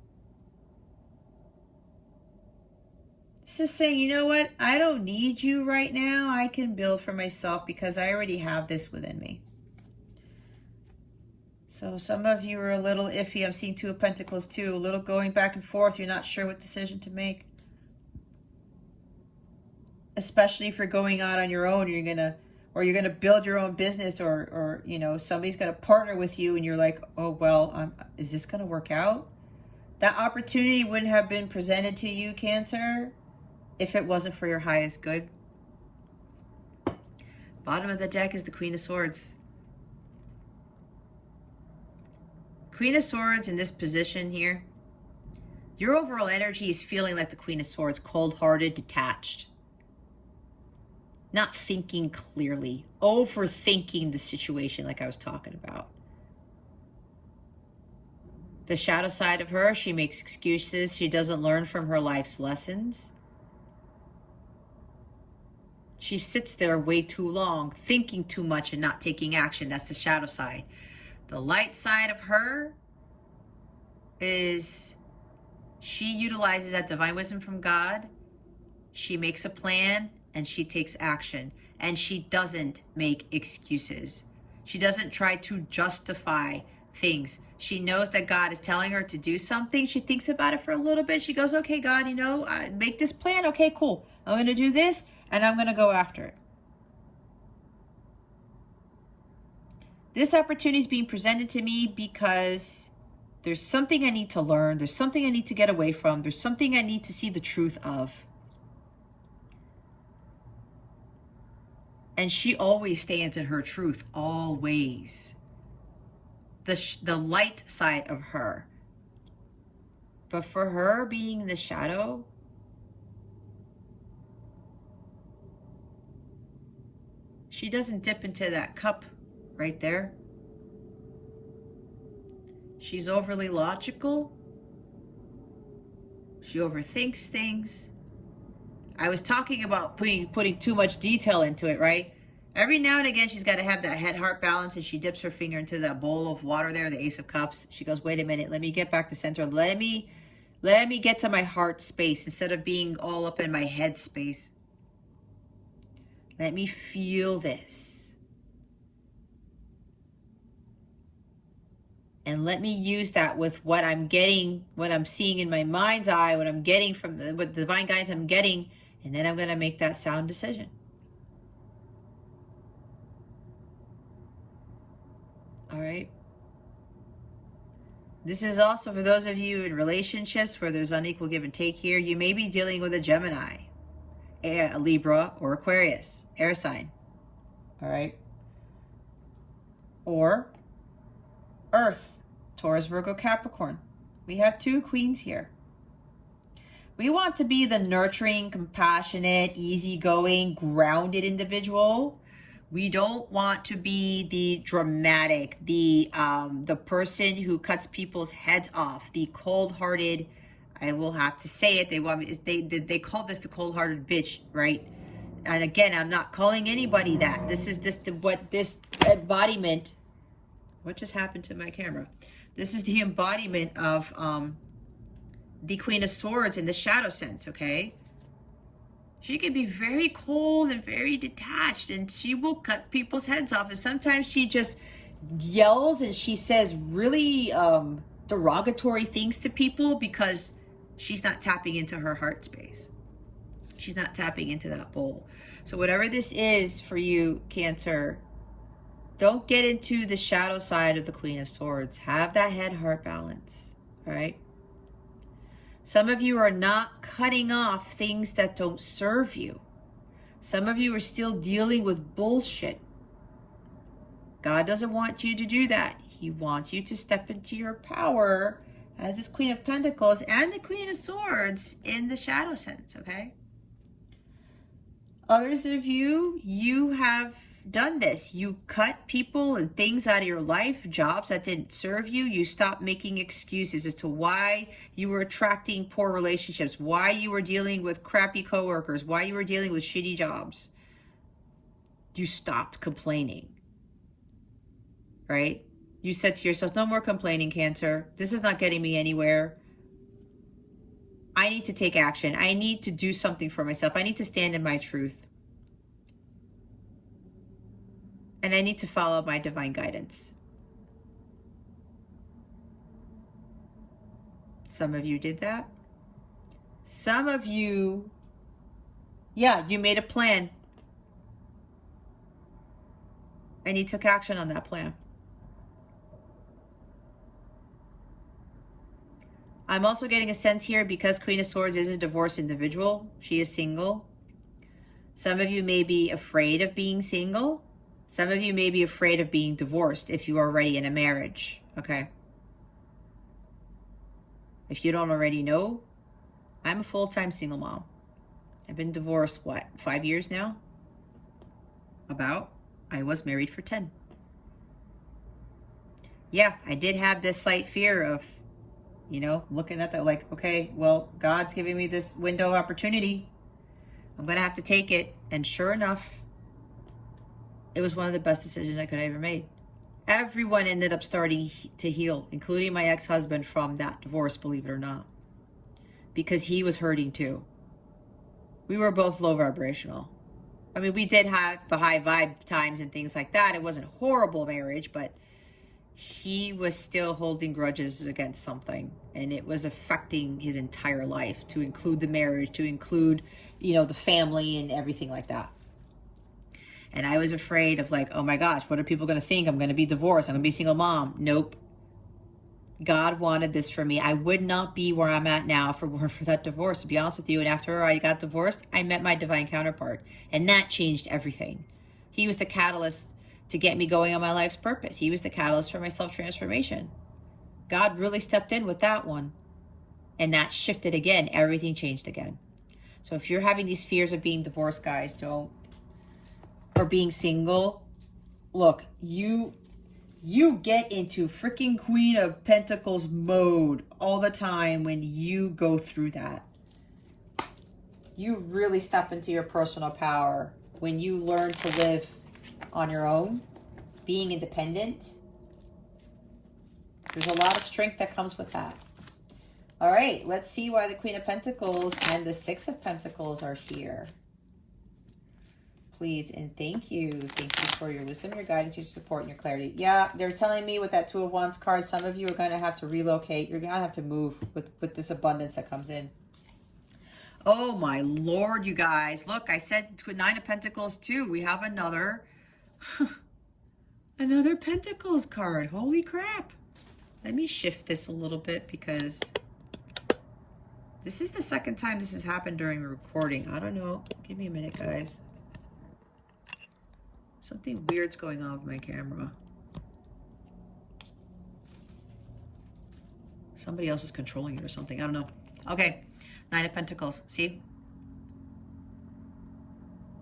It's just saying, you know what? I don't need you right now. I can build for myself because I already have this within me. So some of you are a little iffy. I'm seeing 2 of Pentacles too. A little going back and forth. You're not sure what decision to make. Especially if you're going out on your own. You're gonna build your own business, or somebody's gonna partner with you, and you're like, oh well, is this gonna work out? That opportunity wouldn't have been presented to you, Cancer, if it wasn't for your highest good. Bottom of the deck is the Queen of Swords. Queen of Swords in this position here, your overall energy is feeling like the Queen of Swords, cold-hearted, detached. Not thinking clearly, overthinking the situation like I was talking about. The shadow side of her, she makes excuses. She doesn't learn from her life's lessons. She sits there way too long, thinking too much and not taking action. That's the shadow side. The light side of her is she utilizes that divine wisdom from God. She makes a plan and she takes action. And she doesn't make excuses. She doesn't try to justify things. She knows that God is telling her to do something. She thinks about it for a little bit. She goes, okay, God, make this plan. Okay, cool. I'm going to do this and I'm going to go after it. This opportunity is being presented to me because there's something I need to learn. There's something I need to get away from. There's something I need to see the truth of. And she always stands in her truth, always. the light side of her. But for her being in the shadow, she doesn't dip into that cup right there. She's overly logical. She overthinks things. I was talking about putting too much detail into it, right? Every now and again, she's got to have that head-heart balance, and she dips her finger into that bowl of water there, the Ace of Cups. She goes, wait a minute, let me get back to center. Let me get to my heart space instead of being all up in my head space. Let me feel this. And let me use that with what I'm getting, what I'm seeing in my mind's eye, what I'm getting from what the divine guidance I'm getting, and then I'm going to make that sound decision. All right. This is also for those of you in relationships where there's unequal give and take here. You may be dealing with a Gemini, a Libra, or Aquarius, air sign. All right. Or Earth, Taurus, Virgo, Capricorn. We have two queens here. We want to be the nurturing, compassionate, easygoing, grounded individual. We don't want to be the dramatic, the person who cuts people's heads off, the cold-hearted. I will have to say it. They call this the cold-hearted bitch, right? And again, I'm not calling anybody that. This is just what this embodiment. What just happened to my camera? This is the embodiment of the Queen of Swords in the shadow sense, okay? She can be very cold and very detached, and she will cut people's heads off. And sometimes she just yells and she says really derogatory things to people because she's not tapping into her heart space. She's not tapping into that bowl. So whatever this is for you, Cancer, don't get into the shadow side of the Queen of Swords. Have that head-heart balance, all right? Some of you are not cutting off things that don't serve you. Some of you are still dealing with bullshit. God doesn't want you to do that. He wants you to step into your power as this Queen of Pentacles and the Queen of Swords in the shadow sense, okay? Others of you, you have done this. You cut people and things out of your life, jobs that didn't serve you. You stopped making excuses as to why you were attracting poor relationships, why you were dealing with crappy coworkers, why you were dealing with shitty jobs. You stopped complaining, right? You said to yourself, no more complaining, Cancer. This is not getting me anywhere. I need to take action. I need to do something for myself. I need to stand in my truth. And I need to follow my divine guidance. Some of you did that. Some of you, yeah, you made a plan. And you took action on that plan. I'm also getting a sense here because Queen of Swords is a divorced individual. She is single. Some of you may be afraid of being single. Some of you may be afraid of being divorced if you are already in a marriage, okay? If you don't already know, I'm a full-time single mom. I've been divorced, 5 years now? About. I was married for 10. Yeah, I did have this slight fear of, looking at that like, okay, well, God's giving me this window of opportunity. I'm going to have to take it. And sure enough, it was one of the best decisions I could have ever made. Everyone ended up starting to heal, including my ex-husband from that divorce, believe it or not. Because he was hurting too. We were both low vibrational. I mean, we did have the high vibe times and things like that. It wasn't a horrible marriage, but he was still holding grudges against something. And it was affecting his entire life, to include the marriage, to include, the family and everything like that. And I was afraid of like, oh my gosh, what are people going to think? I'm going to be divorced. I'm going to be a single mom. Nope. God wanted this for me. I would not be where I'm at now if it weren't for that divorce, to be honest with you. And after I got divorced, I met my divine counterpart. And that changed everything. He was the catalyst to get me going on my life's purpose. He was the catalyst for my self-transformation. God really stepped in with that one. And that shifted again. Everything changed again. So if you're having these fears of being divorced, guys, don't, or being single, look, you get into freaking Queen of Pentacles mode all the time when you go through that. You really step into your personal power when you learn to live on your own, being independent. There's a lot of strength that comes with that. All right, let's see why the Queen of Pentacles and the Six of Pentacles are here. Please and thank you. Thank you for your wisdom, your guidance, your support, and your clarity. Yeah, they're telling me with that Two of Wands card, some of you are going to have to relocate. You're going to have to move with this abundance that comes in. Oh, my Lord, you guys. Look, I said Nine of Pentacles, too. We have another, another Pentacles card. Holy crap. Let me shift this a little bit because this is the second time this has happened during a recording. I don't know. Give me a minute, guys. Something weird's going on with my camera. Somebody else is controlling it or something. I don't know. Okay. Nine of Pentacles. See?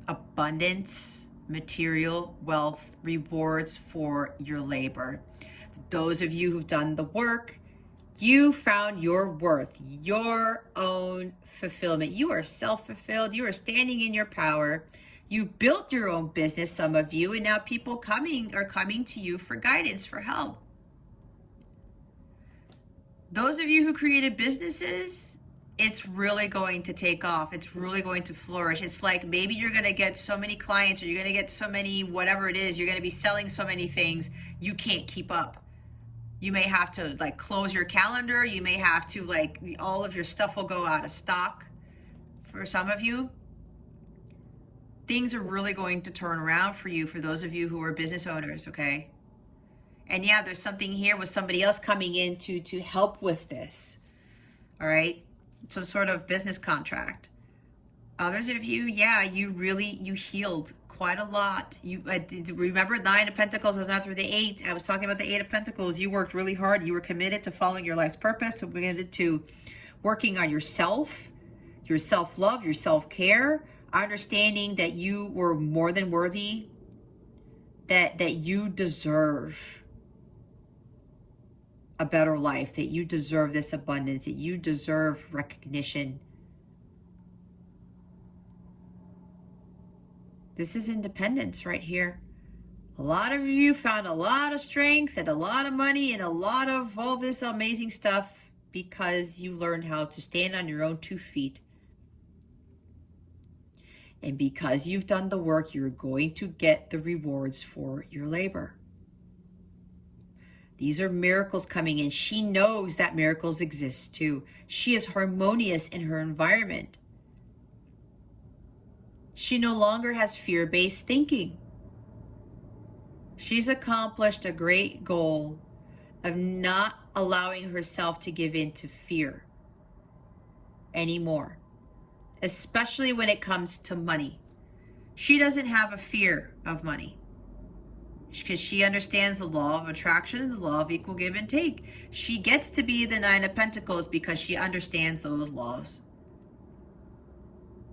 Abundance, material, wealth, rewards for your labor. Those of you who've done the work, you found your worth, your own fulfillment. You are self-fulfilled. You are standing in your power. You built your own business, some of you, and now people are coming to you for guidance, for help. Those of you who created businesses, it's really going to take off. It's really going to flourish. It's like maybe you're going to get so many clients, or you're going to get so many, whatever it is, you're going to be selling so many things, you can't keep up. You may have to like close your calendar. You may have to like, all of your stuff will go out of stock for some of you. Things are really going to turn around for you, for those of you who are business owners, okay? And yeah, there's something here with somebody else coming in to help with this, all right? Some sort of business contract. Others of you, yeah, you healed quite a lot. Remember Nine of Pentacles was after the Eight. I was talking about the Eight of Pentacles. You worked really hard. You were committed to following your life's purpose, committed to working on yourself, your self-love, your self-care, understanding that you were more than worthy, that you deserve a better life, that you deserve this abundance, that you deserve recognition. This is independence right here. A lot of you found a lot of strength and a lot of money and a lot of all this amazing stuff because you learned how to stand on your own 2 feet. And because you've done the work, you're going to get the rewards for your labor. These are miracles coming in. She knows that miracles exist too. She is harmonious in her environment. She no longer has fear-based thinking. She's accomplished a great goal of not allowing herself to give in to fear anymore, especially when it comes to money. She doesn't have a fear of money because she understands the law of attraction and the law of equal give and take. She gets to be the Nine of Pentacles because she understands those laws.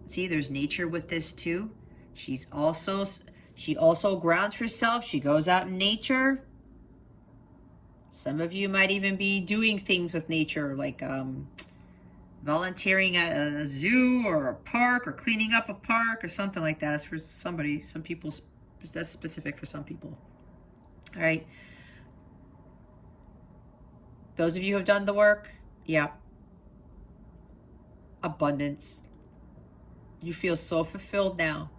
See, there's nature with this too. She also grounds herself. She goes out in nature. Some of you might even be doing things with nature, like volunteering at a zoo or a park or cleaning up a park or something like that. That's for somebody, some people, that's specific for some people. All right. Those of you who have done the work, yeah. Abundance. You feel so fulfilled now.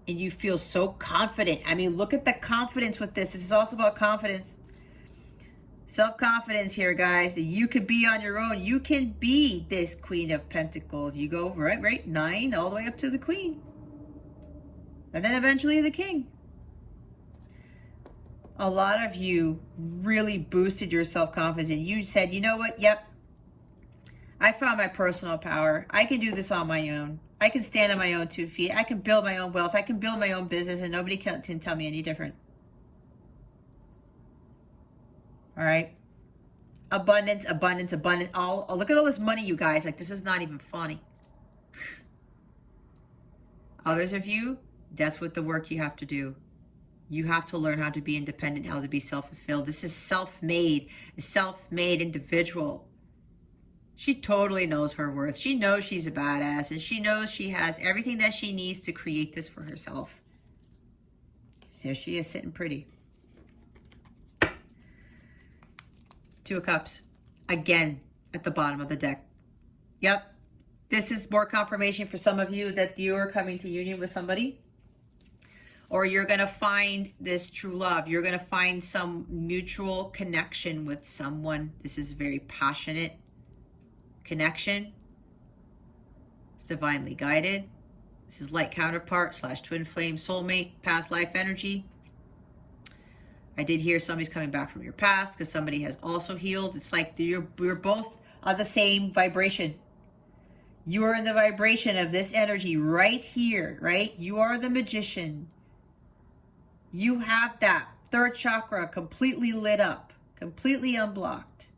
And you feel so confident. I mean, look at the confidence with this. This is also about confidence. Self-confidence here, guys, that you could be on your own. You can be this Queen of Pentacles. You go right, 9 all the way up to the Queen. And then eventually the King. A lot of you really boosted your self-confidence. And you said, you know what? Yep. I found my personal power. I can do this on my own. I can stand on my own 2 feet. I can build my own wealth. I can build my own business, and nobody can tell me any different. All right. Abundance, abundance, abundance. Oh, look at all this money, you guys. Like, this is not even funny. Others of you, that's what the work you have to do. You have to learn how to be independent, how to be self-fulfilled. This is self-made, a self-made individual. She totally knows her worth. She knows she's a badass, and she knows she has everything that she needs to create this for herself. There she is, sitting pretty. 2 of Cups. Again, at the bottom of the deck. Yep. This is more confirmation for some of you that you are coming to union with somebody. Or you're going to find this true love. You're going to find some mutual connection with someone. This is very passionate connection. It's divinely guided. This is light counterpart / twin flame soulmate, past life energy. I did hear somebody's coming back from your past because somebody has also healed. It's like you're both on the same vibration. You are in the vibration of this energy right here, right? You are the magician. You have that 3rd chakra completely lit up, completely unblocked.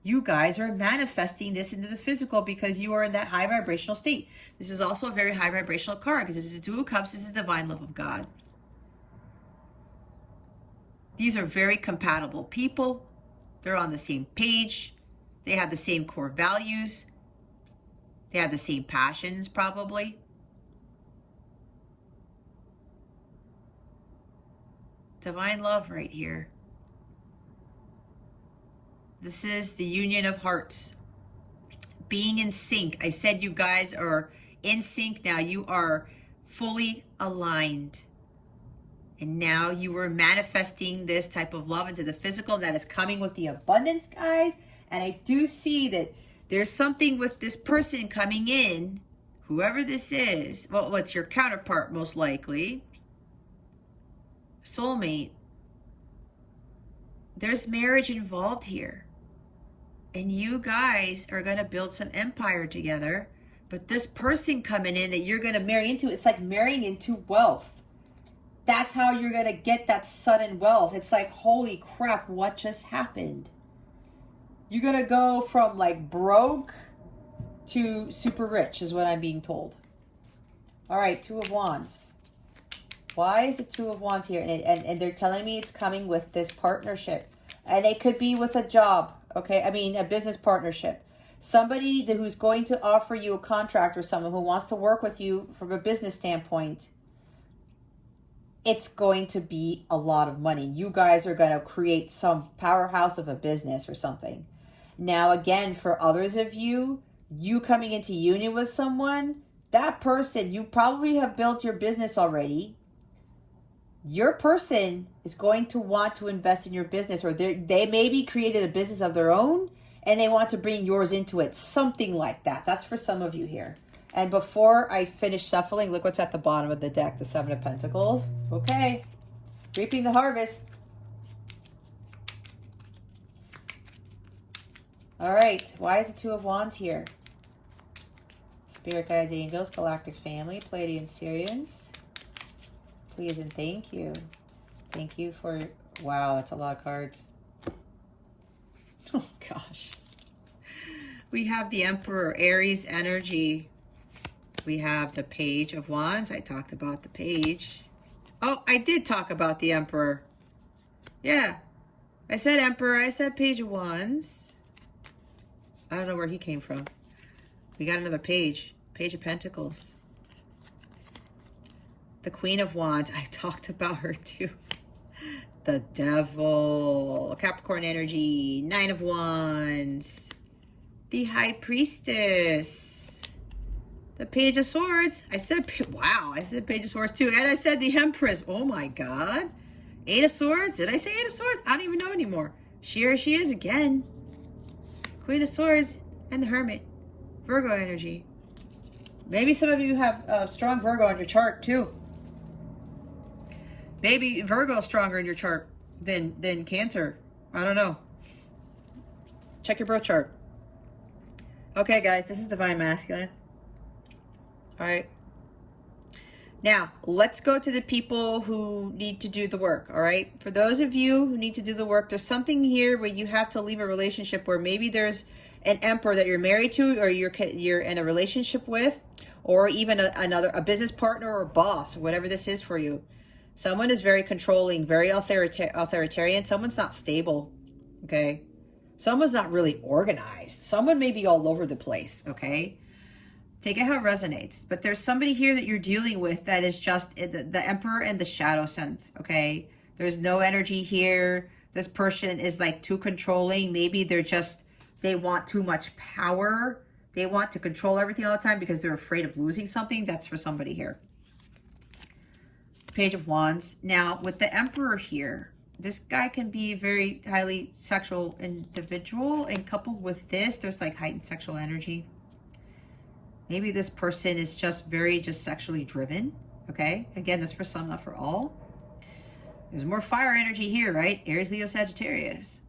You guys are manifesting this into the physical because you are in that high vibrational state. This is also a very high vibrational card because this is the 2 of Cups. This is the divine love of God. These are very compatible people. They're on the same page. They have the same core values. They have the same passions, probably. Divine love right here. This is the union of hearts. Being in sync. I said you guys are in sync now. You are fully aligned. And now you are manifesting this type of love into the physical that is coming with the abundance, guys. And I do see that there's something with this person coming in, whoever this is. Well, what's your counterpart most likely? Soulmate. There's marriage involved here. And you guys are going to build some empire together. But this person coming in that you're going to marry into, it's like marrying into wealth. That's how you're going to get that sudden wealth. It's like, holy crap, what just happened? You're going to go from like broke to super rich is what I'm being told. All right, 2 of Wands. Why is the 2 of Wands here? And they're telling me it's coming with this partnership. And it could be with a job, okay? I mean, a business partnership. Somebody who's going to offer you a contract or someone who wants to work with you from a business standpoint. It's going to be a lot of money. You guys are going to create some powerhouse of a business or something. Now, again, for others of you, you coming into union with someone, that person, you probably have built your business already. Your person is going to want to invest in your business, or they maybe created a business of their own and they want to bring yours into it. Something like that. That's for some of you here. And before I finish shuffling, look what's at the bottom of the deck, the 7 of Pentacles. Okay, reaping the harvest. All right, why is the 2 of Wands here? Spirit guides, angels, galactic family, Pleiadian Syrians. Please and thank you. Thank you for, wow, that's a lot of cards. Oh gosh. We have the Emperor, Aries energy. We have the Page of Wands. I talked about the Page. Oh, I did talk about the Emperor. Yeah. I said Emperor. I said Page of Wands. I don't know where he came from. We got another Page. Page of Pentacles. The Queen of Wands. I talked about her too. The Devil. Capricorn energy. 9 of Wands. The High Priestess. The Page of Swords. I said, wow, I said Page of Swords too. And I said the Empress. Oh my God. 8 of Swords. Did I say 8 of Swords? I don't even know anymore. Here she is again. Queen of Swords and the Hermit. Virgo energy. Maybe some of you have strong Virgo on your chart too. Maybe Virgo is stronger in your chart than Cancer. I don't know. Check your birth chart. Okay, guys, this is Divine Masculine. All right. Now, let's go to the people who need to do the work, all right? For those of you who need to do the work, there's something here where you have to leave a relationship where maybe there's an emperor that you're married to or you're in a relationship with, or even a business partner or boss, whatever this is for you. Someone is very controlling, very authoritarian. Someone's not stable, okay? Someone's not really organized. Someone may be all over the place, okay? Take it how it resonates. But there's somebody here that you're dealing with that is just the emperor and the shadow sense, okay? There's no energy here. This person is like too controlling. Maybe they want too much power. They want to control everything all the time because they're afraid of losing something. That's for somebody here. Page of Wands. Now, with the emperor here, this guy can be a very highly sexual individual, and coupled with this, there's like heightened sexual energy. Maybe this person is just very sexually driven, okay? Again, that's for some, not for all. There's more fire energy here, right? Aries, Leo, Sagittarius.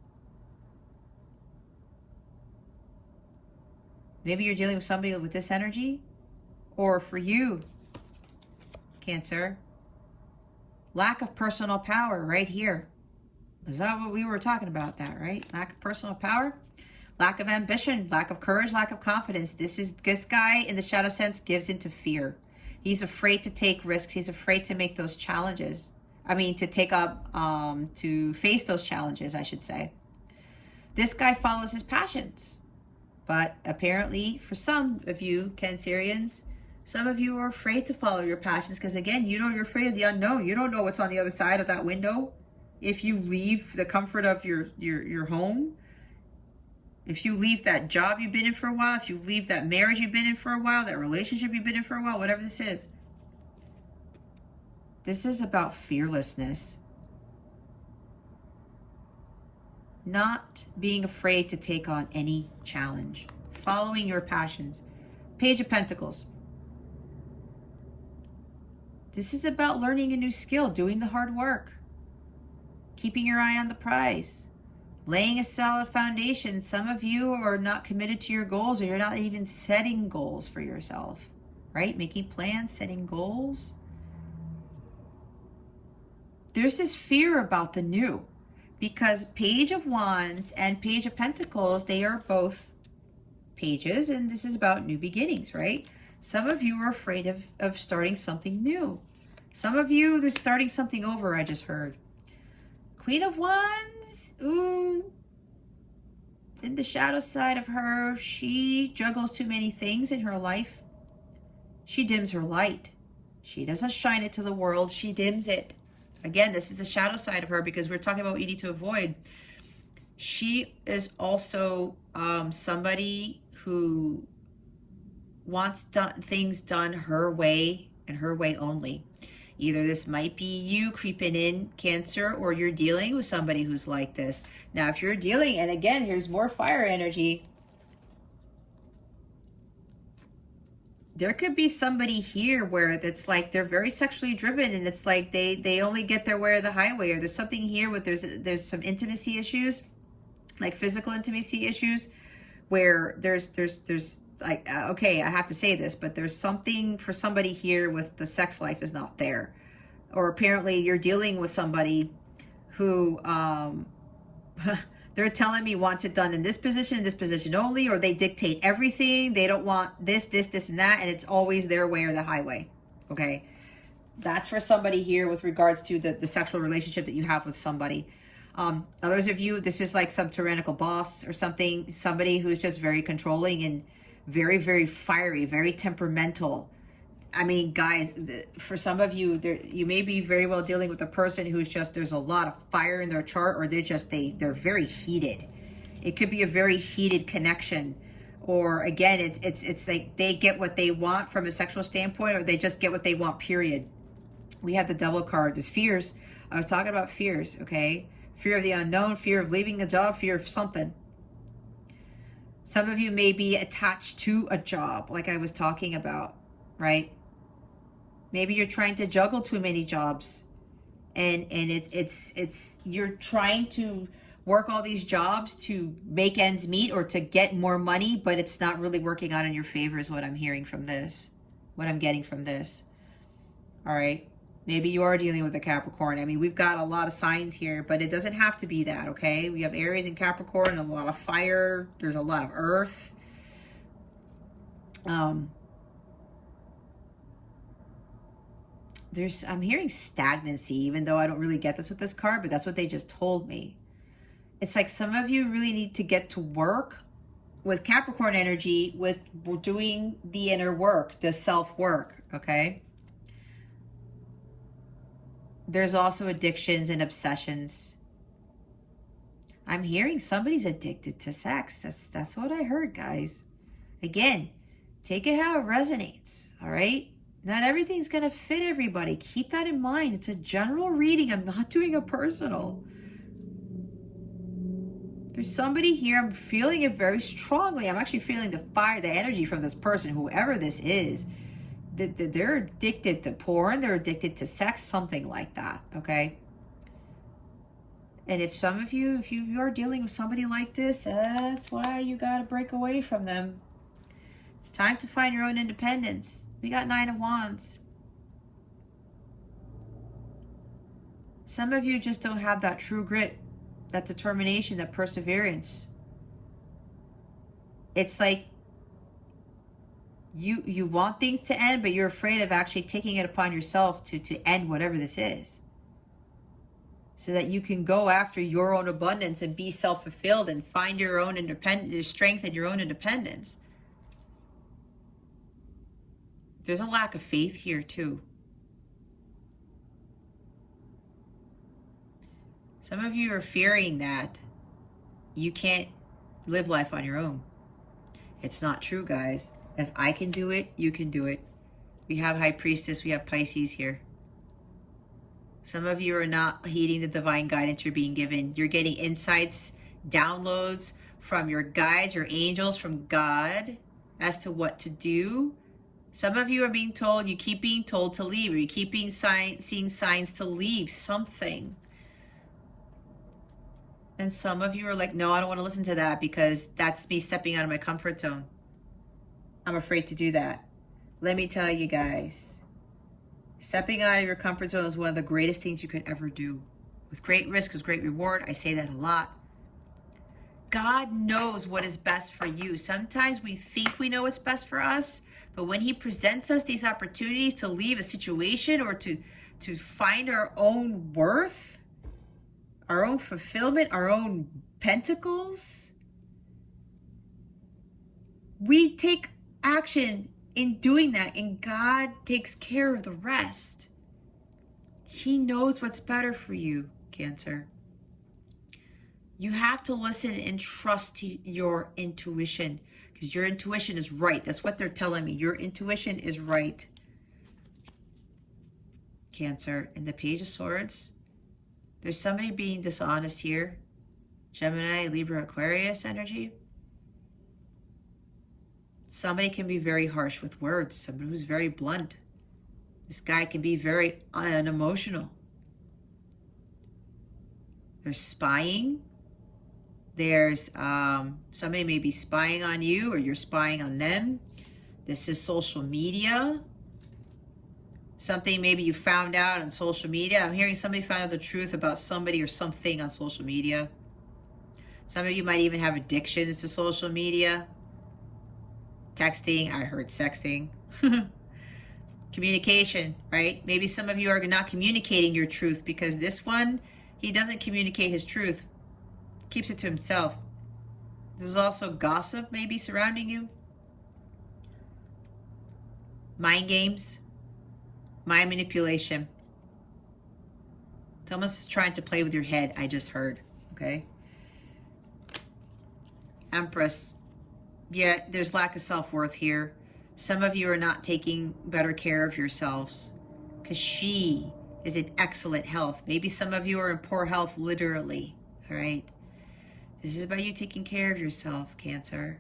Maybe you're dealing with somebody with this energy. Or for you, Cancer, lack of personal power right here. Is that what we were talking about, that, right? Lack of personal power. Lack of ambition, lack of courage, lack of confidence. This guy in the shadow sense gives into fear. He's afraid to take risks. He's afraid to make those challenges. I mean, to face those challenges, I should say. This guy follows his passions. But apparently, for some of you, Cancerians, some of you are afraid to follow your passions because, again, you're afraid of the unknown. You don't know what's on the other side of that window. If you leave the comfort of your home, if you leave that job you've been in for a while, if you leave that marriage you've been in for a while, that relationship you've been in for a while, whatever this is about fearlessness. Not being afraid to take on any challenge. Following your passions. Page of Pentacles. This is about learning a new skill, doing the hard work. Keeping your eye on the prize. Laying a solid foundation. Some of you are not committed to your goals, or you're not even setting goals for yourself, right? Making plans, setting goals. There's this fear about the new, because Page of Wands and Page of Pentacles, they are both pages, and this is about new beginnings, right? Some of you are afraid of starting something new. Some of you, they're starting something over, I just heard. Queen of Wands, ooh, in the shadow side of her, she juggles too many things in her life. She dims her light. She doesn't shine it to the world, she dims it. Again, this is the shadow side of her because we're talking about what you need to avoid. She is also somebody who wants things done her way and her way only. Either this might be you creeping in, Cancer, or you're dealing with somebody who's like this. Now, if you're dealing, and again, here's more fire energy. There could be somebody here where it's like they're very sexually driven, and it's like they only get their way or the highway, or there's something here with there's some intimacy issues, like physical intimacy issues, where there's like, okay, I have to say this, but there's something for somebody here with the sex life is not there. Or apparently you're dealing with somebody who, they're telling me wants it done in this position only, or they dictate everything. They don't want this, and that, and it's always their way or the highway, okay? That's for somebody here with regards to the sexual relationship that you have with somebody. Others of you, this is like some tyrannical boss or something, somebody who's just very controlling and very, very fiery, very temperamental. I mean, guys, for some of you, you may be very well dealing with a person who's just, there's a lot of fire in their chart, or they're very heated. It could be a very heated connection. Or again, it's like they get what they want from a sexual standpoint, or they just get what they want, period. We have the Devil card. There's fears. I was talking about fears, okay? Fear of the unknown, fear of leaving a job, fear of something. Some of you may be attached to a job, like I was talking about, right? Maybe you're trying to juggle too many jobs, and it's you're trying to work all these jobs to make ends meet or to get more money, but it's not really working out in your favor, is what I'm hearing from this. what I'm getting from this. All right. Maybe you are dealing with a Capricorn. I mean, we've got a lot of signs here, but it doesn't have to be that, okay? We have Aries and Capricorn, a lot of fire. There's a lot of earth. I'm hearing stagnancy, even though I don't really get this with this card, but that's what they just told me. It's like some of you really need to get to work with Capricorn energy, with doing the inner work, the self-work, okay? There's also addictions and obsessions. I'm hearing somebody's addicted to sex. That's what I heard, guys. Again, take it how it resonates, all right? Not everything's going to fit everybody. Keep that in mind. It's a general reading. I'm not doing a personal. There's somebody here. I'm feeling it very strongly. I'm actually feeling the fire, the energy from this person, whoever this is. They're addicted to porn, they're addicted to sex, something like that, okay? And if some of you, if you are dealing with somebody like this, that's why you got to break away from them. It's time to find your own independence. We got 9 of Wands. Some of you just don't have that true grit, that determination, that perseverance. It's like you want things to end, but you're afraid of actually taking it upon yourself to end whatever this is, so that you can go after your own abundance and be self-fulfilled and find your own independence, your strength and your own independence. There's a lack of faith here too. Some of you are fearing that you can't live life on your own. It's not true, guys. If I can do it, you can do it. We have High Priestess, we have Pisces here. Some of you are not heeding the divine guidance you're being given. You're getting insights, downloads from your guides, your angels, from God as to what to do. Some of you are being told, you keep being told to leave, or you keep being seeing signs to leave something. And some of you are like, no, I don't want to listen to that because that's me stepping out of my comfort zone. I'm afraid to do that. Let me tell you guys, stepping out of your comfort zone is one of the greatest things you could ever do. With great risk is great reward. I say that a lot. God knows what is best for you. Sometimes we think we know what's best for us, but when he presents us these opportunities to leave a situation or to find our own worth, our own fulfillment, our own pentacles, we take action in doing that, and God takes care of the rest. He knows what's better for you, Cancer. You have to listen and trust to your intuition, because your intuition is right. That's what they're telling me. Your intuition is right, Cancer. And the Page of Swords, there's somebody being dishonest here. Gemini, Libra, Aquarius energy. Somebody can be very harsh with words. Somebody who's very blunt. This guy can be very unemotional. There's spying. There's somebody may be spying on you, or you're spying on them. This is social media. Something maybe you found out on social media. I'm hearing somebody found out the truth about somebody or something on social media. Some of you might even have addictions to social media. Texting, I heard sexting. Communication, right? Maybe some of you are not communicating your truth, because this one, he doesn't communicate his truth. Keeps it to himself. There's also gossip maybe surrounding you. Mind games. Mind manipulation. Someone's trying to play with your head, I just heard, okay? Empress. Yeah, there's lack of self-worth here. Some of you are not taking better care of yourselves, because she is in excellent health. Maybe some of you are in poor health, literally, all right? This is about you taking care of yourself, Cancer.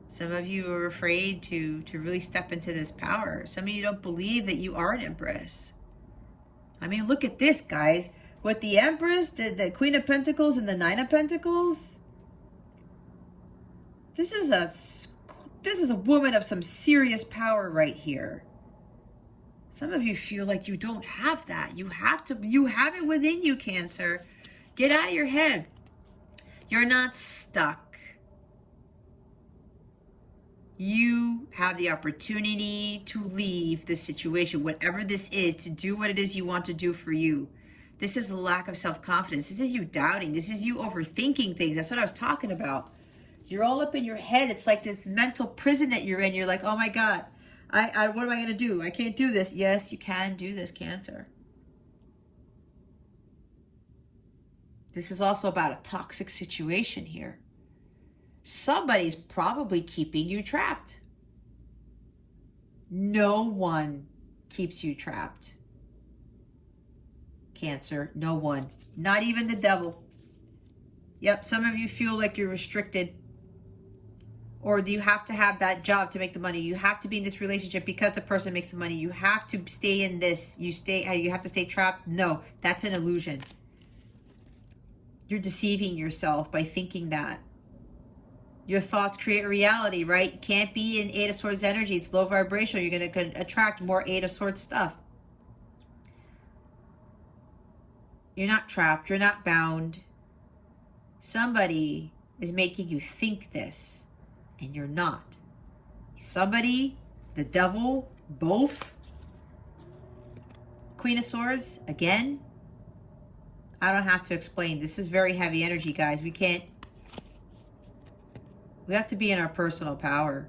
Some of you are afraid to really step into this power. Some of you don't believe that you are an Empress. I mean, look at this, guys. With the Empress, the Queen of Pentacles, and the Nine of Pentacles, this is this is a woman of some serious power right here. Some of you feel like you don't have that. You have it within you, Cancer. Get out of your head. You're not stuck. You have the opportunity to leave this situation, whatever this is, to do what it is you want to do for you. This is a lack of self-confidence. This is you doubting. This is you overthinking things. That's what I was talking about. You're all up in your head. It's like this mental prison that you're in. You're like, oh my God, what am I going to do? I can't do this. Yes, you can do this, Cancer. This is also about a toxic situation here. Somebody's probably keeping you trapped. No one keeps you trapped. Cancer, no one. Not even the devil. Yep, some of you feel like you're restricted. Or you have to have that job to make the money. You have to be in this relationship because the person makes the money. You have to stay in this. You have to stay trapped. No, that's an illusion. You're deceiving yourself by thinking that. Your thoughts create a reality, right? You can't be in Eight of Swords energy. It's low vibrational. You're going to attract more Eight of Swords stuff. You're not trapped. You're not bound. Somebody is making you think this, and you're not. Somebody, the devil, both. Queen of Swords, again. I don't have to explain. This is very heavy energy, guys. We have to be in our personal power.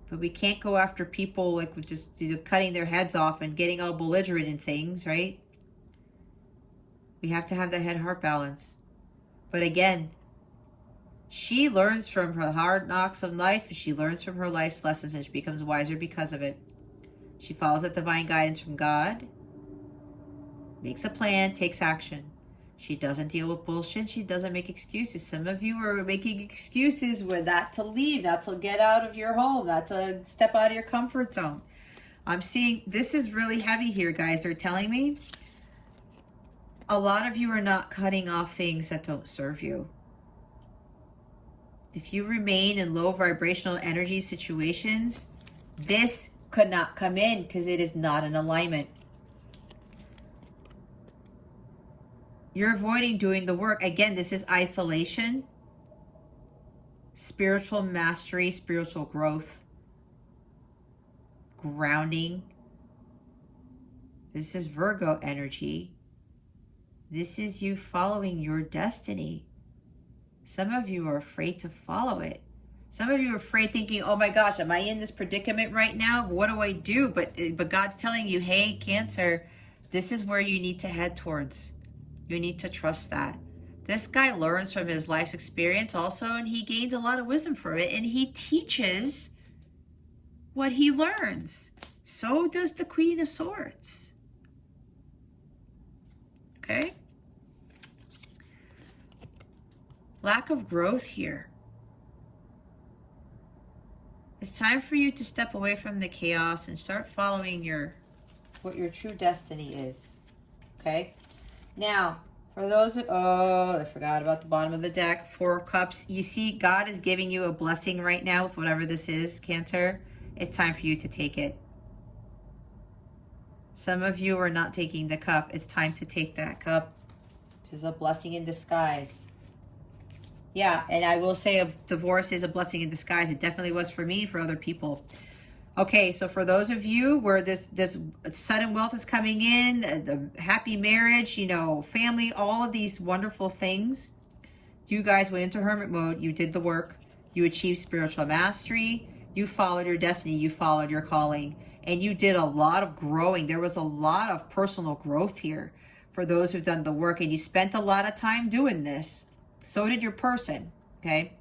But we can't go after people like with just cutting their heads off and getting all belligerent in things, right? We have to have the head-heart balance. But again, she learns from her hard knocks of life. She learns from her life's lessons and she becomes wiser because of it. She follows that divine guidance from God, makes a plan, takes action. She doesn't deal with bullshit. She doesn't make excuses. Some of you are making excuses with that to leave, not to get out of your home, not to step out of your comfort zone. I'm seeing, this is really heavy here, guys. They're telling me a lot of you are not cutting off things that don't serve you. If you remain in low vibrational energy situations, this could not come in because it is not in alignment. You're avoiding doing the work. Again, this is isolation, spiritual mastery, spiritual growth, grounding. This is Virgo energy. This is you following your destiny. Some of you are afraid to follow it. Some of you are afraid thinking, oh my gosh, am I in this predicament right now? What do I do? But God's telling you, hey, Cancer, this is where you need to head towards. You need to trust that. This guy learns from his life's experience also, and he gains a lot of wisdom from it, and he teaches what he learns. So does the Queen of Swords. Okay? Lack of growth here. It's time for you to step away from the chaos and start following what your true destiny is. Okay? Now, for those that, I forgot about the bottom of the deck. Four of Cups. You see, God is giving you a blessing right now with whatever this is, Cancer. It's time for you to take it. Some of you are not taking the cup. It's time to take that cup. This is a blessing in disguise. Yeah, and I will say a divorce is a blessing in disguise. It definitely was for me, for other people. Okay, so for those of you where this sudden wealth is coming in, the happy marriage, family, all of these wonderful things, you guys went into hermit mode. You did the work. You achieved spiritual mastery. You followed your destiny. You followed your calling. And you did a lot of growing. There was a lot of personal growth here for those who've done the work. And you spent a lot of time doing this. So did your person, okay?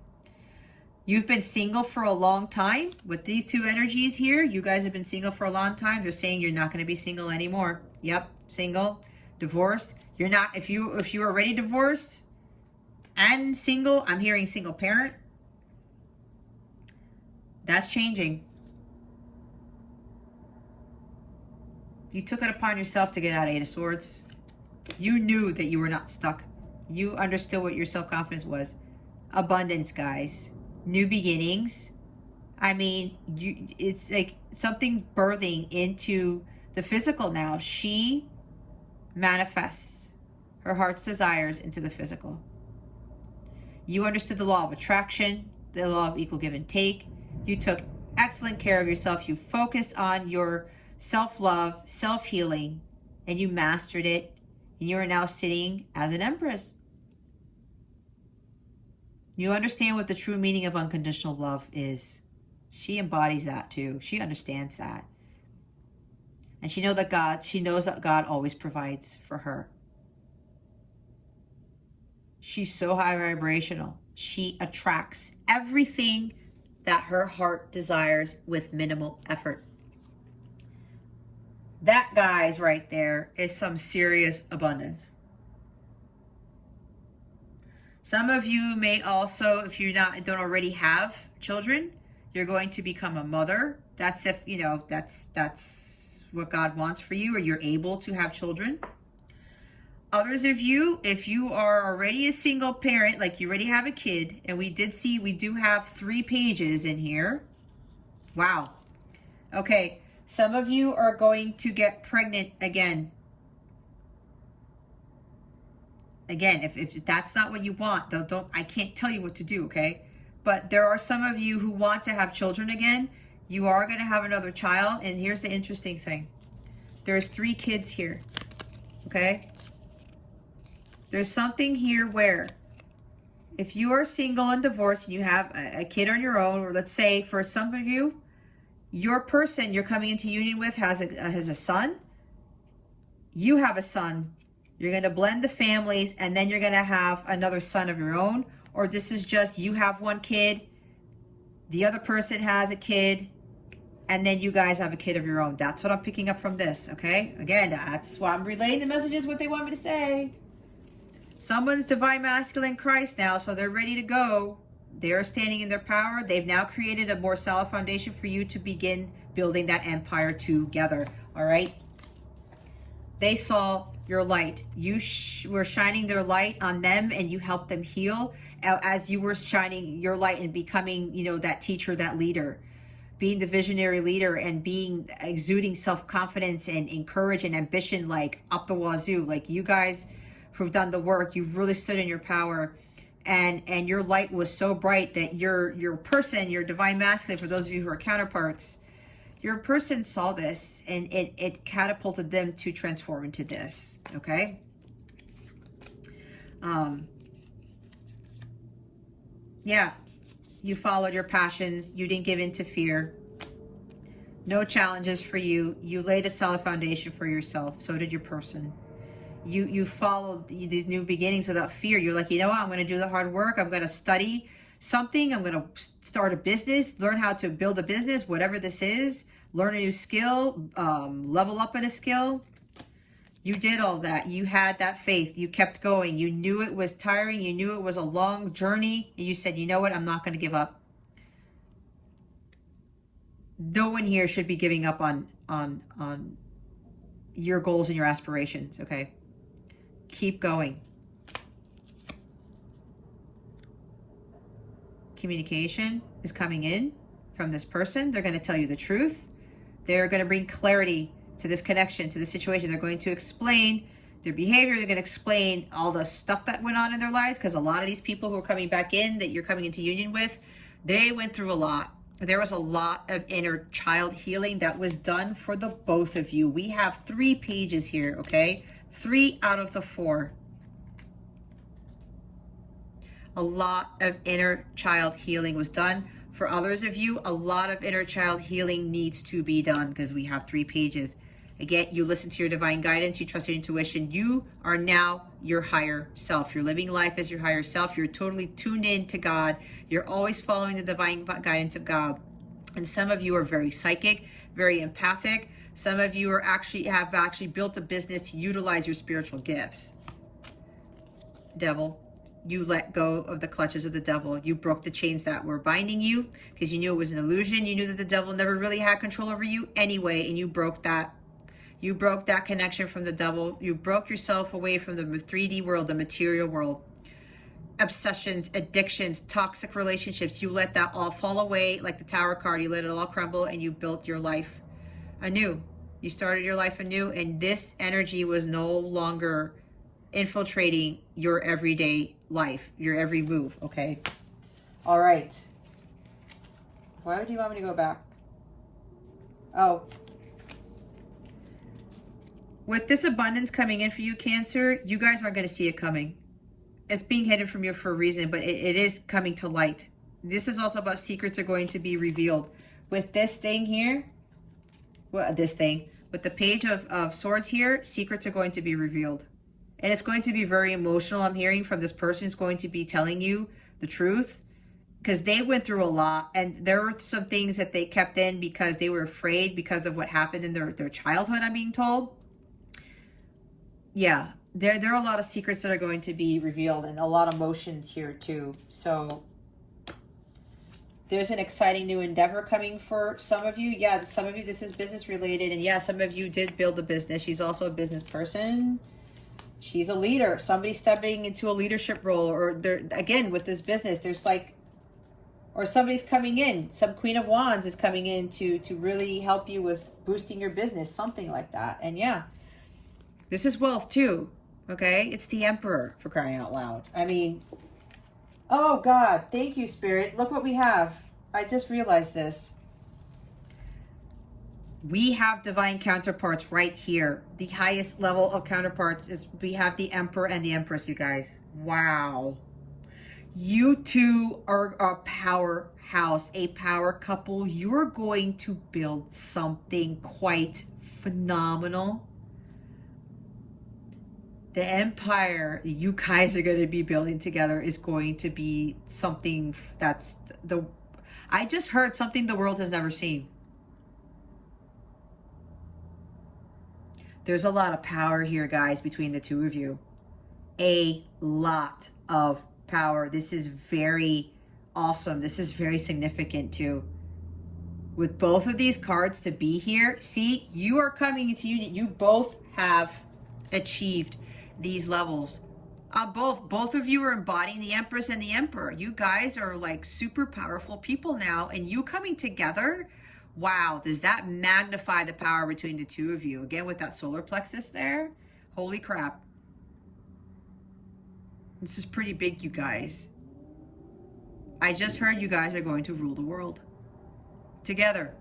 You've been single for a long time. With these two energies here, you guys have been single for a long time. They're saying you're not going to be single anymore. Yep, single, divorced. You're not, if you are already divorced and single, I'm hearing single parent. That's changing. You took it upon yourself to get out of Eight of Swords. You knew that you were not stuck. You understood what your self-confidence was. abundance, guys. New beginnings. I mean, it's like something birthing into the physical now. She manifests her heart's desires into the physical. You understood the law of attraction, the law of equal give and take. You took excellent care of yourself. You focused on your self-love, self-healing, and you mastered it. And you are now sitting as an empress. You understand what the true meaning of unconditional love is. She embodies that too. She understands that. And she knows that God always provides for her. She's so high vibrational. She attracts everything that her heart desires with minimal effort. That, guys, right there is some serious abundance. Some of you may also, if you don't already have children, you're going to become a mother. That's if, that's what God wants for you, or you're able to have children. Others of you, if you are already a single parent, like you already have a kid, and we do have 3 pages in here. Wow. Okay. Some of you are going to get pregnant again. Again, if that's not what you want, I can't tell you what to do, okay? But there are some of you who want to have children again. You are going to have another child, and here's the interesting thing. There's 3 kids here, okay? There's something here where if you are single and divorced and you have a kid on your own, or let's say for some of you, your person you're coming into union with has a son, you have a son, you're going to blend the families, and then you're going to have another son of your own, or this is just you have 1 kid, the other person has a kid, and then you guys have a kid of your own. That's what I'm picking up from this, okay? Again, that's why I'm relaying the messages, what they want me to say. Someone's divine masculine Christ now, so they're ready to go. They're standing in their power. They've now created a more solid foundation for you to begin building that empire together, all right? They saw your light. You were shining their light on them, and you helped them heal as you were shining your light and becoming, that teacher, that leader, being the visionary leader, and exuding self-confidence and courage and ambition, like up the wazoo. Like, you guys who've done the work, you've really stood in your power, and your light was so bright that your person, your divine masculine, for those of you who are counterparts, your person saw this, and it catapulted them to transform into this, okay? Yeah, you followed your passions. You didn't give in to fear. No challenges for you. You laid a solid foundation for yourself. So did your person. You followed these new beginnings without fear. You're like, you know what? I'm going to do the hard work. I'm going to study something. I'm going to start a business, learn how to build a business, whatever this is, learn a new skill, level up in a skill. You did all that. You had that faith. You kept going. You knew it was tiring. You knew it was a long journey. And you said, you know what? I'm not going to give up. No one here should be giving up on your goals and your aspirations, okay? Keep going. Communication is coming in from this person. They're going to tell you the truth. They're going to bring clarity to this connection, to this situation. They're going to explain their behavior. They're going to explain all the stuff that went on in their lives, because a lot of these people who are coming back in, that you're coming into union with, they went through a lot. There was a lot of inner child healing that was done for the both of you. We have 3 pages here, okay? 3 out of the 4. A lot of inner child healing was done. For others of you, a lot of inner child healing needs to be done, because we have 3 pages. Again, you listen to your divine guidance. You trust your intuition. You are now your higher self. You're living life as your higher self. You're totally tuned in to God. You're always following the divine guidance of God. And some of you are very psychic, very empathic. Some of you have actually built a business to utilize your spiritual gifts. Devil, you let go of the clutches of the devil. You broke the chains that were binding you, because you knew it was an illusion. You knew that the devil never really had control over you anyway, and you broke that. You broke that connection from the devil. You broke yourself away from the 3D world, the material world. obsessions, addictions, toxic relationships. You let that all fall away like the Tower card. You let it all crumble and you built your life anew. You started your life anew, and this energy was no longer infiltrating your everyday life, your every move, okay? All right. Why would you want me to go back? Oh. With this abundance coming in for you, Cancer, you guys aren't going to see it coming. It's being hidden from you for a reason, but it is coming to light. This is also about secrets are going to be revealed. With this thing here, well, this thing, with the Page of Swords here, secrets are going to be revealed. And it's going to be very emotional. I'm hearing from this person who's going to be telling you the truth, because they went through a lot, and there were some things that they kept in because they were afraid because of what happened in their childhood, I'm being told. Yeah, there are a lot of secrets that are going to be revealed, and a lot of emotions here too. So there's an exciting new endeavor coming for some of you. Yeah, some of you, this is business related. And yeah, some of you did build a business. She's also a business person. She's a leader. Somebody stepping into a leadership role. Or there again, with this business, there's like, or somebody's coming in. Some Queen of Wands is coming in to really help you with boosting your business. Something like that. And yeah, this is wealth too. Okay? It's the Emperor, for crying out loud. I mean... Oh, God. Thank you, Spirit. Look what we have. I just realized this. We have divine counterparts right here. The highest level of counterparts is we have the Emperor and the Empress, you guys. Wow. You two are a powerhouse, a power couple. You're going to build something quite phenomenal. The empire you guys are going to be building together is going to be something that's I just heard something the world has never seen. There's a lot of power here, guys, between the two of you. A lot of power. This is very awesome. This is very significant too. With both of these cards to be here, see, you are coming into union. You both have achieved these levels. Both of you are embodying the Empress and the Emperor. You guys are like super powerful people now, and you coming together, wow, does that magnify the power between the two of you? Again, with that solar plexus there, holy crap. This is pretty big, you guys. I just heard you guys are going to rule the world together.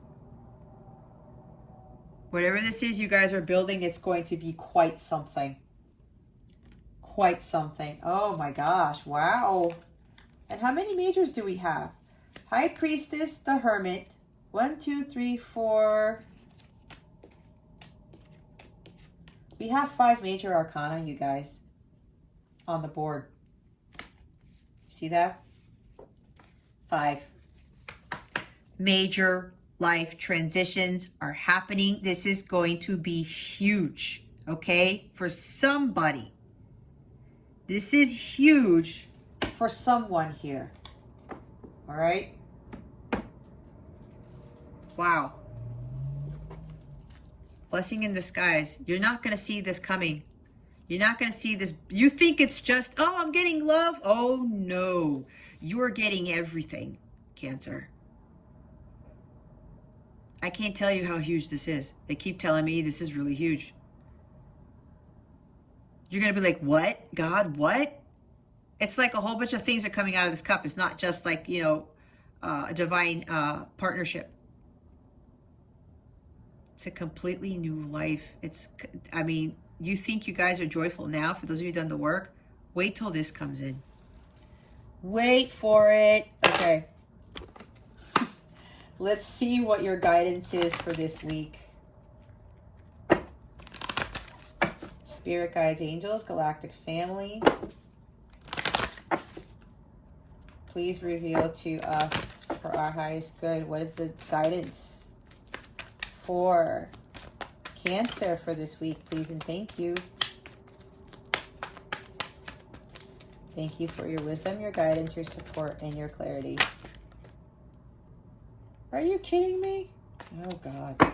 Whatever this is you guys are building, it's going to be quite something. Quite something. Oh my gosh. Wow. And how many majors do we have? High Priestess, the Hermit. 1, 2, 3, 4. We have 5 major arcana, you guys, on the board. See that? 5. Major life transitions are happening. This is going to be huge, okay, for somebody. This is huge for someone here. All right? Wow. Blessing in disguise. You're not going to see this coming. You're not going to see this. You think it's just, oh, I'm getting love. Oh, no. You are getting everything, Cancer. I can't tell you how huge this is. They keep telling me this is really huge. You're going to be like, what? God, what? It's like a whole bunch of things are coming out of this cup. It's not just like, you know, a divine partnership. It's a completely new life. It's, I mean, you think you guys are joyful now. For those of you who've done the work, wait till this comes in. Wait for it. Okay. Let's see what your guidance is for this week. Spirit guides, angels, galactic family. Please reveal to us for our highest good. What is the guidance for Cancer for this week, please and thank you. Thank you for your wisdom, your guidance, your support, and your clarity. Are you kidding me? Oh, God.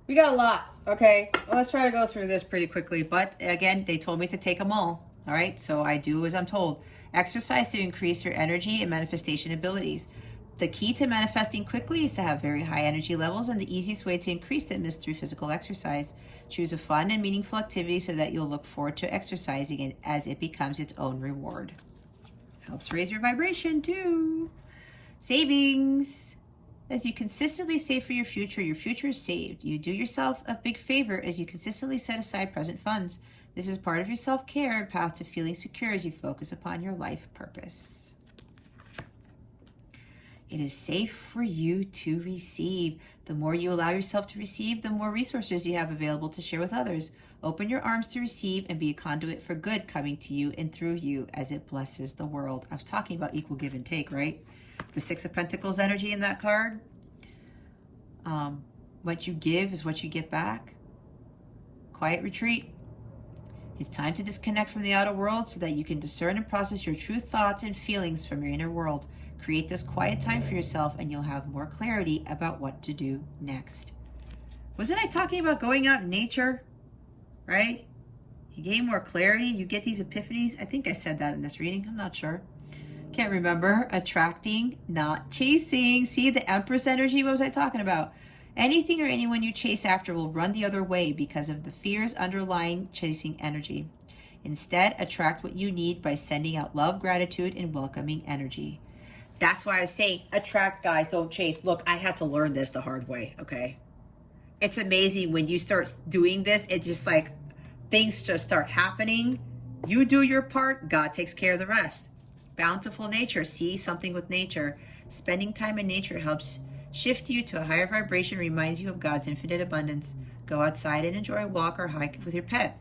We got a lot. Okay, let's try to go through this pretty quickly. But again, they told me to take them all. All right, so I do as I'm told. Exercise to increase your energy and manifestation abilities. The key to manifesting quickly is to have very high energy levels, and the easiest way to increase them is through physical exercise. Choose a fun and meaningful activity so that you'll look forward to exercising it as it becomes its own reward. Helps raise your vibration too. Savings. As you consistently save for your future is saved. You do yourself a big favor as you consistently set aside present funds. This is part of your self-care and path to feeling secure as you focus upon your life purpose. It is safe for you to receive. The more you allow yourself to receive, the more resources you have available to share with others. Open your arms to receive and be a conduit for good coming to you and through you as it blesses the world. I was talking about equal give and take, right? The Six of Pentacles energy in that card. What you give is what you get back. Quiet retreat. It's time to disconnect from the outer world so that you can discern and process your true thoughts and feelings from your inner world. Create this quiet time for yourself and you'll have more clarity about what to do next. Wasn't I talking about going out in nature? Right? You gain more clarity. You get these epiphanies. I think I said that in this reading. I'm not sure. Can't remember. Attracting, not chasing. See the Empress energy? What was I talking about? Anything or anyone you chase after will run the other way because of the fears underlying chasing energy. Instead, attract what you need by sending out love, gratitude, and welcoming energy. That's why I was saying attract, guys, don't chase. Look, I had to learn this the hard way, okay? It's amazing when you start doing this. It's just like things just start happening. You do your part, God takes care of the rest. Bountiful nature, see something with nature. Spending time in nature helps shift you to a higher vibration, reminds you of God's infinite abundance. Go outside and enjoy a walk or hike with your pet.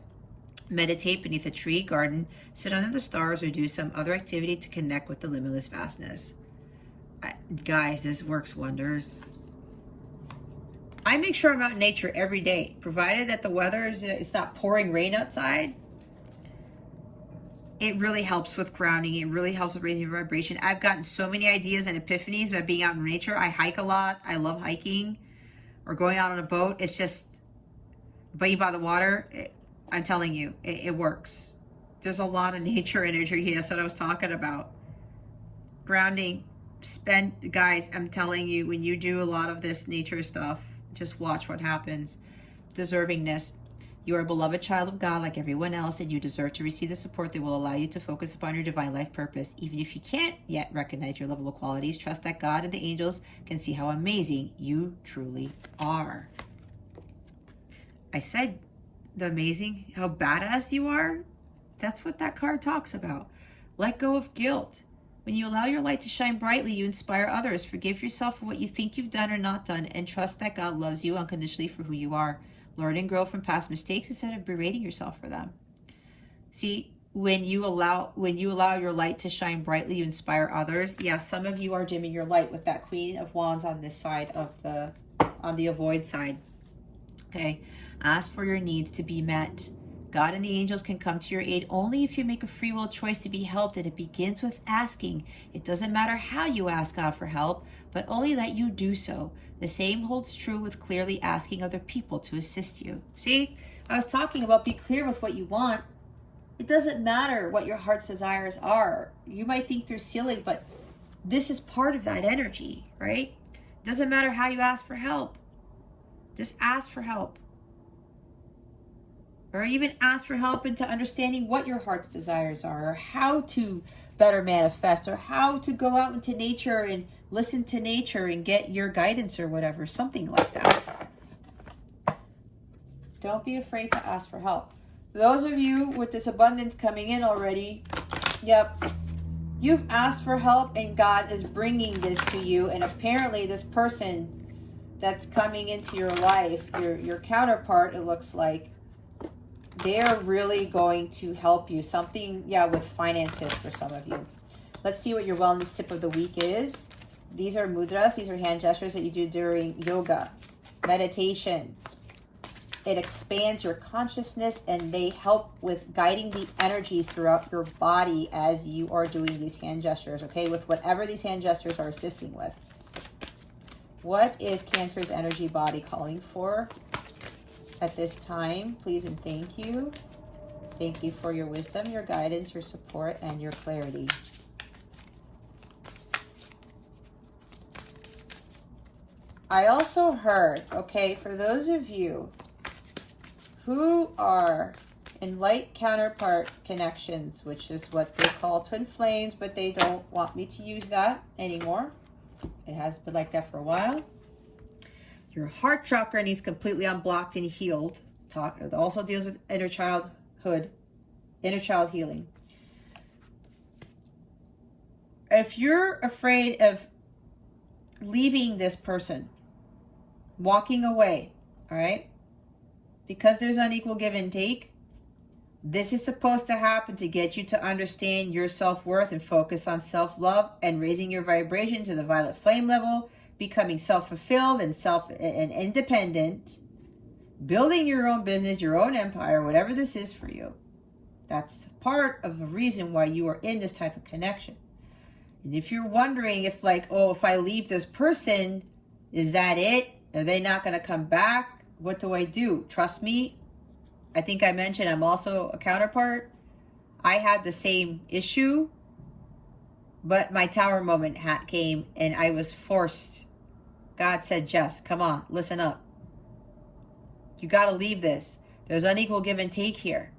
Meditate beneath a tree, garden, sit under the stars, or do some other activity to connect with the limitless vastness. Guys, this works wonders. I make sure I'm out in nature every day, provided that the weather is it's not pouring rain outside. It really helps with grounding. It really helps with raising your vibration. I've gotten so many ideas and epiphanies by being out in nature. I hike a lot. I love hiking or going out on a boat. It's just being by the water. I'm telling you, it works. There's a lot of nature energy here. That's what I was talking about. Grounding. Guys, I'm telling you, when you do a lot of this nature stuff, just watch what happens. Deservingness. You are a beloved child of God like everyone else, and you deserve to receive the support that will allow you to focus upon your divine life purpose. Even if you can't yet recognize your lovable qualities, trust that God and the angels can see how amazing you truly are. I said the amazing, how badass you are. That's what that card talks about. Let go of guilt. When you allow your light to shine brightly, you inspire others. Forgive yourself for what you think you've done or not done, and trust that God loves you unconditionally for who you are. Learn and grow from past mistakes instead of berating yourself for them. See, when you allow your light to shine brightly, you inspire others. Yeah, some of you are dimming your light with that Queen of Wands on this side of on the avoid side. Okay, ask for your needs to be met. God and the angels can come to your aid only if you make a free will choice to be helped, and it begins with asking. It doesn't matter how you ask God for help, but only that you do so. The same holds true with clearly asking other people to assist you. See, I was talking about be clear with what you want. It doesn't matter what your heart's desires are. You might think they're silly, but this is part of that energy, right? It doesn't matter how you ask for help. Just ask for help. Or even ask for help into understanding what your heart's desires are, or how to better manifest, or how to go out into nature and listen to nature and get your guidance or whatever, something like that. Don't be afraid to ask for help. Those of you with this abundance coming in already, yep, you've asked for help and God is bringing this to you, and apparently this person that's coming into your life, your counterpart, it looks like, they're really going to help you. Something, yeah, with finances for some of you. Let's see what your wellness tip of the week is. These are mudras. These are hand gestures that you do during yoga, meditation. It expands your consciousness and they help with guiding the energies throughout your body as you are doing these hand gestures, okay? With whatever these hand gestures are assisting with. What is Cancer's energy body calling for? at this time, please and thank you. Thank you for your wisdom, your guidance, your support, and your clarity. I also heard, okay, for those of you who are in light counterpart connections, which is what they call twin flames, but they don't want me to use that anymore. It has been like that for a while. Your heart chakra needs completely unblocked and healed. It also deals with inner childhood, inner child healing. If you're afraid of leaving this person, walking away, all right, because there's unequal give and take, this is supposed to happen to get you to understand your self-worth and focus on self-love and raising your vibration to the violet flame level, becoming self-fulfilled and independent, building your own business, your own empire, whatever this is for you. That's part of the reason why you are in this type of connection. And if you're wondering if like, oh, if I leave this person, is that it? Are they not going to come back? What do I do? Trust me. I think I mentioned I'm also a counterpart. I had the same issue, but my tower moment came and I was forced. God said, Jess, come on, listen up. You got to leave this. There's unequal give and take here.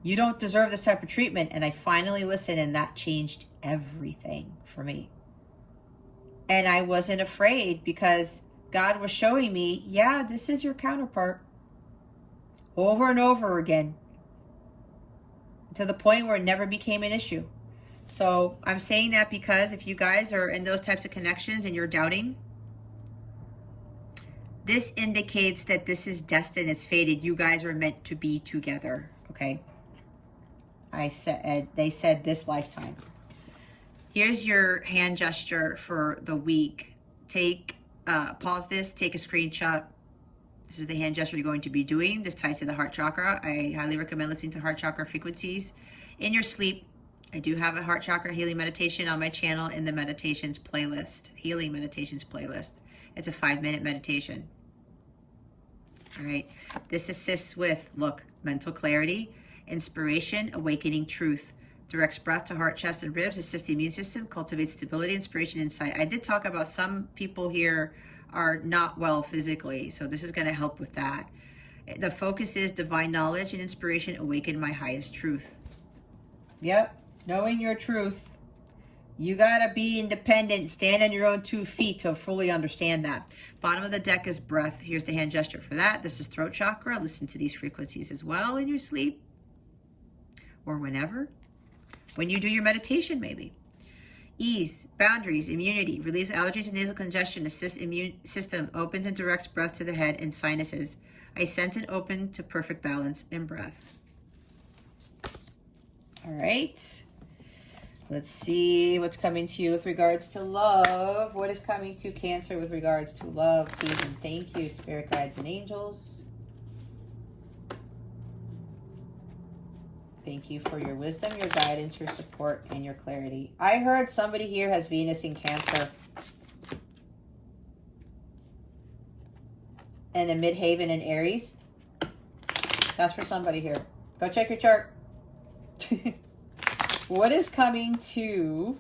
You don't deserve this type of treatment. And I finally listened, and that changed everything for me. And I wasn't afraid because God was showing me, yeah, this is your counterpart. Over and over again. To the point where it never became an issue. So I'm saying that because if you guys are in those types of connections and you're doubting, this indicates that this is destined, it's fated. You guys are meant to be together, okay? They said this lifetime. Here's your hand gesture for the week. Pause this, take a screenshot. This is the hand gesture you're going to be doing. This ties to the heart chakra. I highly recommend listening to heart chakra frequencies in your sleep. I do have a heart chakra healing meditation on my channel in the meditations playlist, healing meditations playlist. It's a 5-minute meditation. All right. This assists with, look, mental clarity, inspiration, awakening truth, directs breath to heart, chest, and ribs, assists the immune system, cultivates stability, inspiration, insight. I did talk about some people here are not well physically, so this is going to help with that. The focus is divine knowledge and inspiration, awaken my highest truth. Yep, knowing your truth. You got to be independent, stand on your own 2 feet to fully understand that. Bottom of the deck is breath. Here's the hand gesture for that. This is throat chakra. Listen to these frequencies as well in your sleep or whenever. When you do your meditation, maybe. Ease, boundaries, immunity, relieves allergies and nasal congestion, assists immune system, opens and directs breath to the head and sinuses. I sense and open to perfect balance in breath. All right. Let's see what's coming to you with regards to love. What is coming to Cancer with regards to love? Please and thank you, spirit guides and angels. Thank you for your wisdom, your guidance, your support, and your clarity. I heard somebody here has Venus in Cancer. And a midhaven in Aries. That's for somebody here. Go check your chart. What is coming to...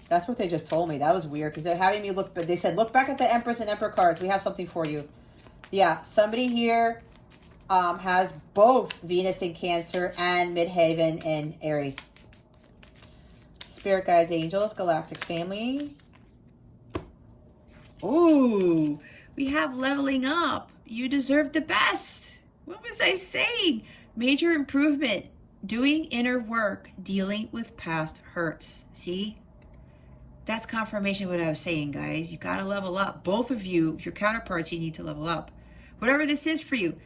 That's what they just told me. That was weird because they're having me look... But they said, look back at the Empress and Emperor cards. We have something for you. Yeah, somebody here... has both Venus in Cancer and midhaven in Aries. Spirit guides, angels, galactic family. Ooh, we have leveling up. You deserve the best. What was I saying? Major improvement. Doing inner work. Dealing with past hurts. See? That's confirmation of what I was saying, guys. You got to level up. Both of you, if you're counterparts, you need to level up. Whatever this is for you.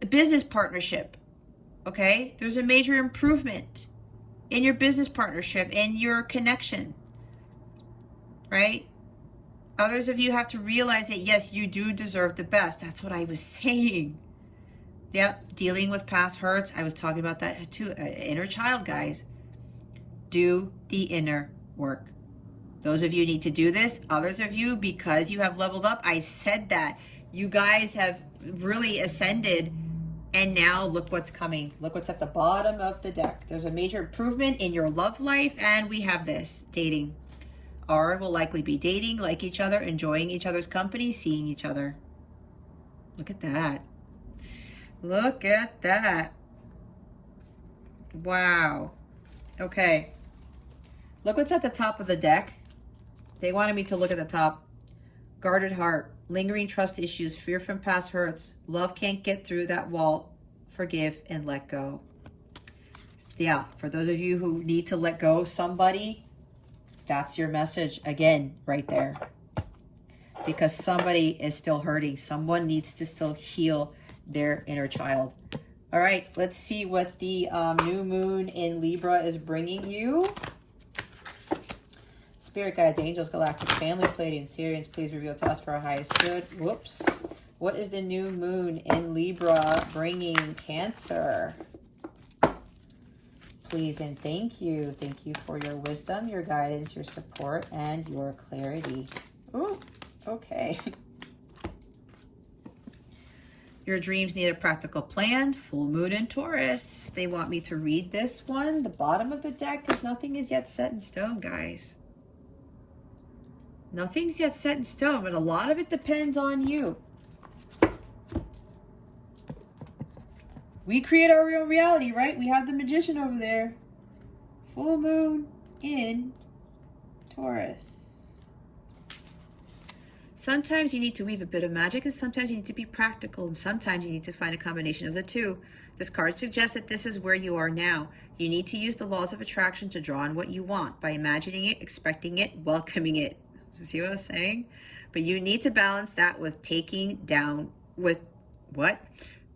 A business partnership, okay? There's a major improvement in your business partnership and your connection, right? Others of you have to realize that, yes, you do deserve the best. That's what I was saying. Yep, dealing with past hurts. I was talking about that too. Inner child, guys. Do the inner work. Those of you need to do this. Others of you, because you have leveled up, I said that. You guys have really ascended, and now look what's coming. Look what's at the bottom of the deck. There's a major improvement in your love life, and we have this, dating. Or will likely be dating, like each other, enjoying each other's company, seeing each other. Look at that. Look at that. Wow. Okay. Look what's at the top of the deck. They wanted me to look at the top. Guarded heart, lingering trust issues, fear from past hurts. Love can't get through that wall. Forgive and let go. Yeah, for those of you who need to let go of somebody, that's your message again right there. Because somebody is still hurting. Someone needs to still heal their inner child. All right, let's see what the new moon in Libra is bringing you. Spirit guides, angels, galactic family, Pleiadian, Sirians, please reveal to us for our highest good. Whoops. What is the new moon in Libra bringing Cancer? Please and thank you. Thank you for your wisdom, your guidance, your support, and your clarity. Ooh, okay. Your dreams need a practical plan. Full moon in Taurus. They want me to read this one. The bottom of the deck is nothing is yet set in stone, guys. Nothing's yet set in stone, but a lot of it depends on you. We create our real reality, right? We have the magician over there. Full moon in Taurus. Sometimes you need to weave a bit of magic, and sometimes you need to be practical, and sometimes you need to find a combination of the two. This card suggests that this is where you are now. You need to use the laws of attraction to draw on what you want by imagining it, expecting it, welcoming it. So see what I was saying? But you need to balance that with taking down with what?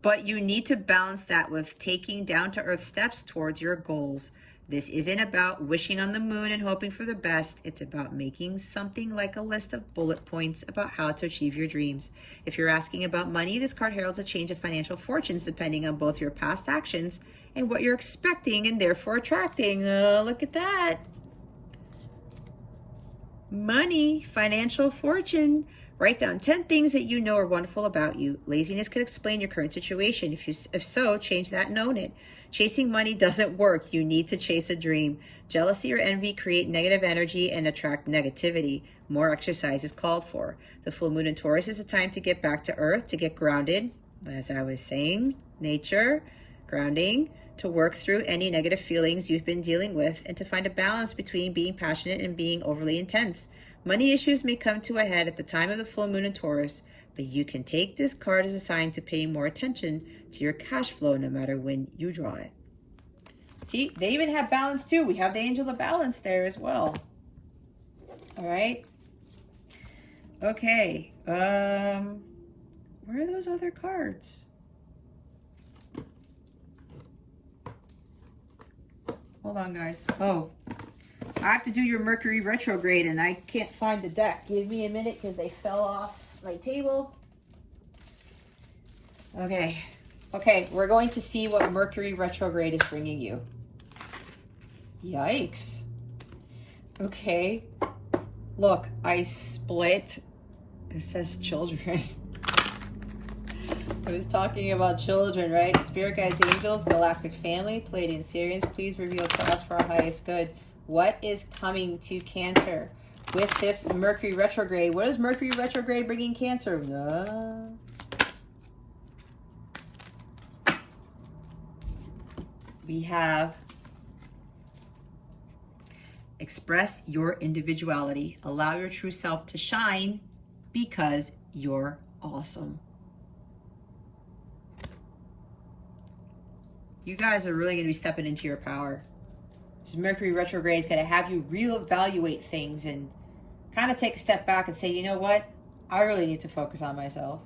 But you need to balance that with taking down-to-earth steps towards your goals. This isn't about wishing on the moon and hoping for the best. It's about making something like a list of bullet points about how to achieve your dreams. If you're asking about money, this card heralds a change of financial fortunes depending on both your past actions and what you're expecting and therefore attracting. Look at that. Money, financial fortune. Write down 10 things that you know are wonderful about you. Laziness could explain your current situation. If so, change that and own it. Chasing money doesn't work. You need to chase a dream. Jealousy or envy create negative energy and attract negativity. More exercise is called for. The full moon in Taurus is a time to get back to earth, to get grounded. As I was saying, nature, grounding, to work through any negative feelings you've been dealing with, and to find a balance between being passionate and being overly intense. Money issues may come to a head at the time of the full moon in Taurus, but you can take this card as a sign to pay more attention to your cash flow no matter when you draw it. See, they even have balance too. We have the angel of balance there as well. All right. Okay. Where are those other cards? Hold on, guys. Oh, I have to do your Mercury Retrograde, and I can't find the deck. Give me a minute because they fell off my table. Okay. Okay, we're going to see what Mercury Retrograde is bringing you. Yikes. Okay. Look, I split. It says children. I was talking about children, right? Spirit guides, angels, galactic family, Pleiadian, Sirians, please reveal to us for our highest good. What is coming to Cancer with this Mercury retrograde? What is Mercury retrograde bringing Cancer? We have express your individuality. Allow your true self to shine because you're awesome. You guys are really going to be stepping into your power. This Mercury retrograde is going to have you reevaluate things and kind of take a step back and say, you know what? I really need to focus on myself.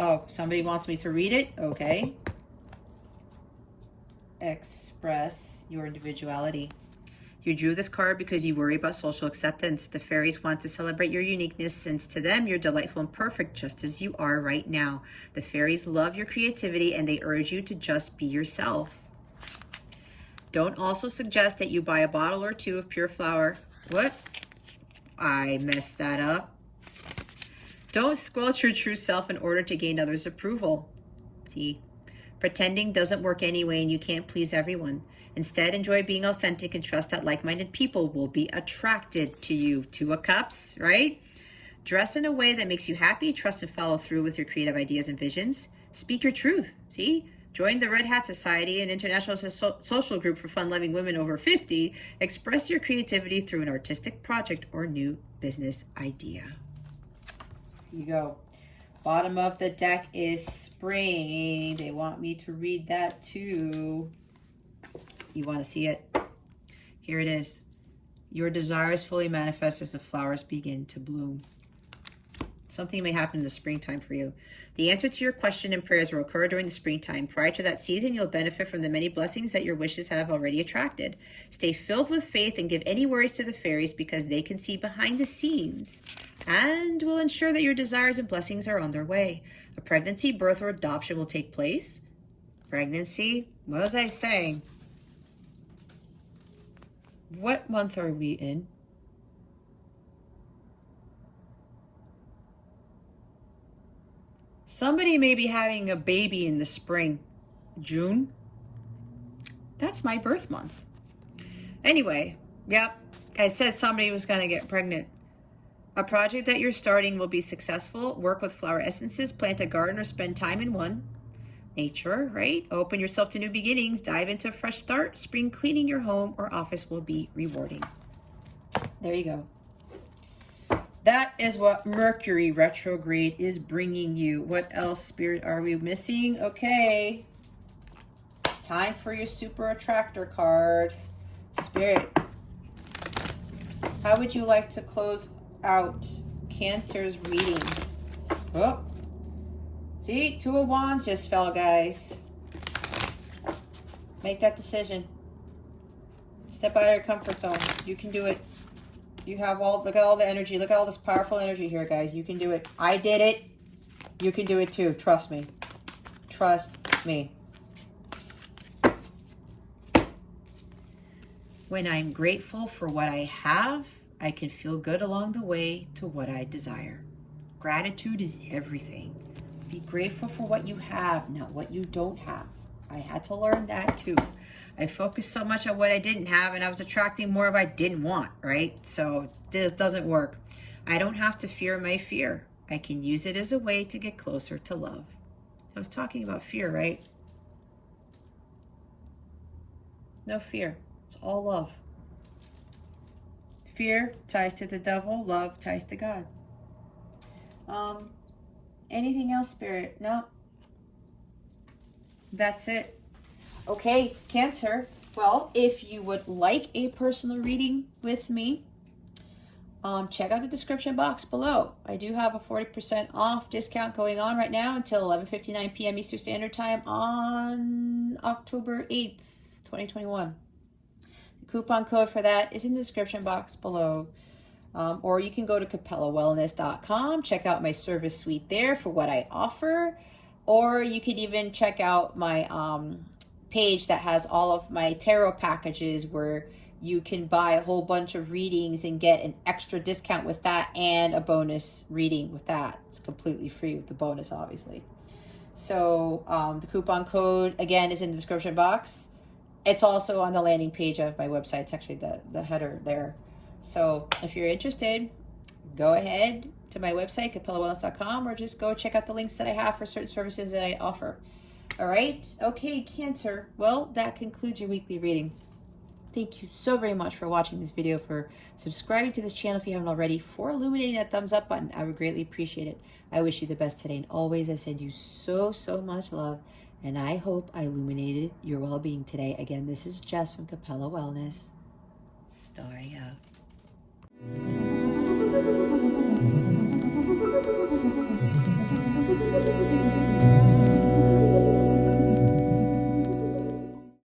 Oh, somebody wants me to read it? Okay. Express your individuality. You drew this card because you worry about social acceptance. The fairies want to celebrate your uniqueness since to them you're delightful and perfect just as you are right now. The fairies love your creativity and they urge you to just be yourself. Don't also suggest that you buy a bottle or two of pure flower. What? I messed that up. Don't squelch your true self in order to gain others' approval. See? Pretending doesn't work anyway, and you can't please everyone. Instead, enjoy being authentic and trust that like-minded people will be attracted to you. Two of Cups, right? Dress in a way that makes you happy. Trust and follow through with your creative ideas and visions. Speak your truth. See? Join the Red Hat Society, an international social group for fun-loving women over 50. Express your creativity through an artistic project or new business idea. Here you go. Bottom of the deck is spring. They want me to read that too. You want to see it? Here it is. Your desires fully manifest as the flowers begin to bloom. Something may happen in the springtime for you. The answer to your question and prayers will occur during the springtime. Prior to that season, you'll benefit from the many blessings that your wishes have already attracted. Stay filled with faith and give any worries to the fairies because they can see behind the scenes and will ensure that your desires and blessings are on their way. A pregnancy, birth, or adoption will take place. Pregnancy, what was I saying? What month are we in? Somebody may be having a baby in the spring. June? That's my birth month. Anyway, yep, I said somebody was going to get pregnant. A project that you're starting will be successful. Work with flower essences, plant a garden, or spend time in one. Nature, right? Open yourself to new beginnings. Dive into a fresh start. Spring cleaning your home or office will be rewarding. There you go. That is what Mercury Retrograde is bringing you. What else, Spirit, are we missing? Okay. It's time for your Super Attractor card. Spirit, how would you like to close out Cancer's reading? Oh. See, Two of Wands just fell, guys. Make that decision. Step out of your comfort zone. You can do it. You have all, look at all the energy. Look at all this powerful energy here, guys. You can do it. I did it. You can do it too. Trust me. Trust me. When I'm grateful for what I have, I can feel good along the way to what I desire. Gratitude is everything. Be grateful for what you have, not what you don't have. I had to learn that too. I focused so much on what I didn't have and I was attracting more of what I didn't want, right? So this doesn't work. I don't have to fear my fear. I can use it as a way to get closer to love. I was talking about fear, right? No fear. It's all love. Fear ties to the devil. Love ties to God. Anything else, Spirit? No. That's it. Okay, Cancer. Well, if you would like a personal reading with me, check out the description box below. I do have a 40% off discount going on right now until 11:59 p.m. Eastern Standard Time on October 8th, 2021. The coupon code for that is in the description box below. Or you can go to capellawellness.com, check out my service suite there for what I offer. Or you could even check out my page that has all of my tarot packages where you can buy a whole bunch of readings and get an extra discount with that and a bonus reading with that. It's completely free with the bonus, obviously. So the coupon code, again, is in the description box. It's also on the landing page of my website. It's actually the header there. So if you're interested, go ahead to my website, capellawellness.com, or just go check out the links that I have for certain services that I offer. All right. Okay, Cancer. Well, that concludes your weekly reading. Thank you so very much for watching this video, for subscribing to this channel if you haven't already, for illuminating that thumbs up button. I would greatly appreciate it. I wish you the best today, and always I send you so much love, and I hope I illuminated your well-being today. Again, this is Jess from Capella Wellness. Starry out.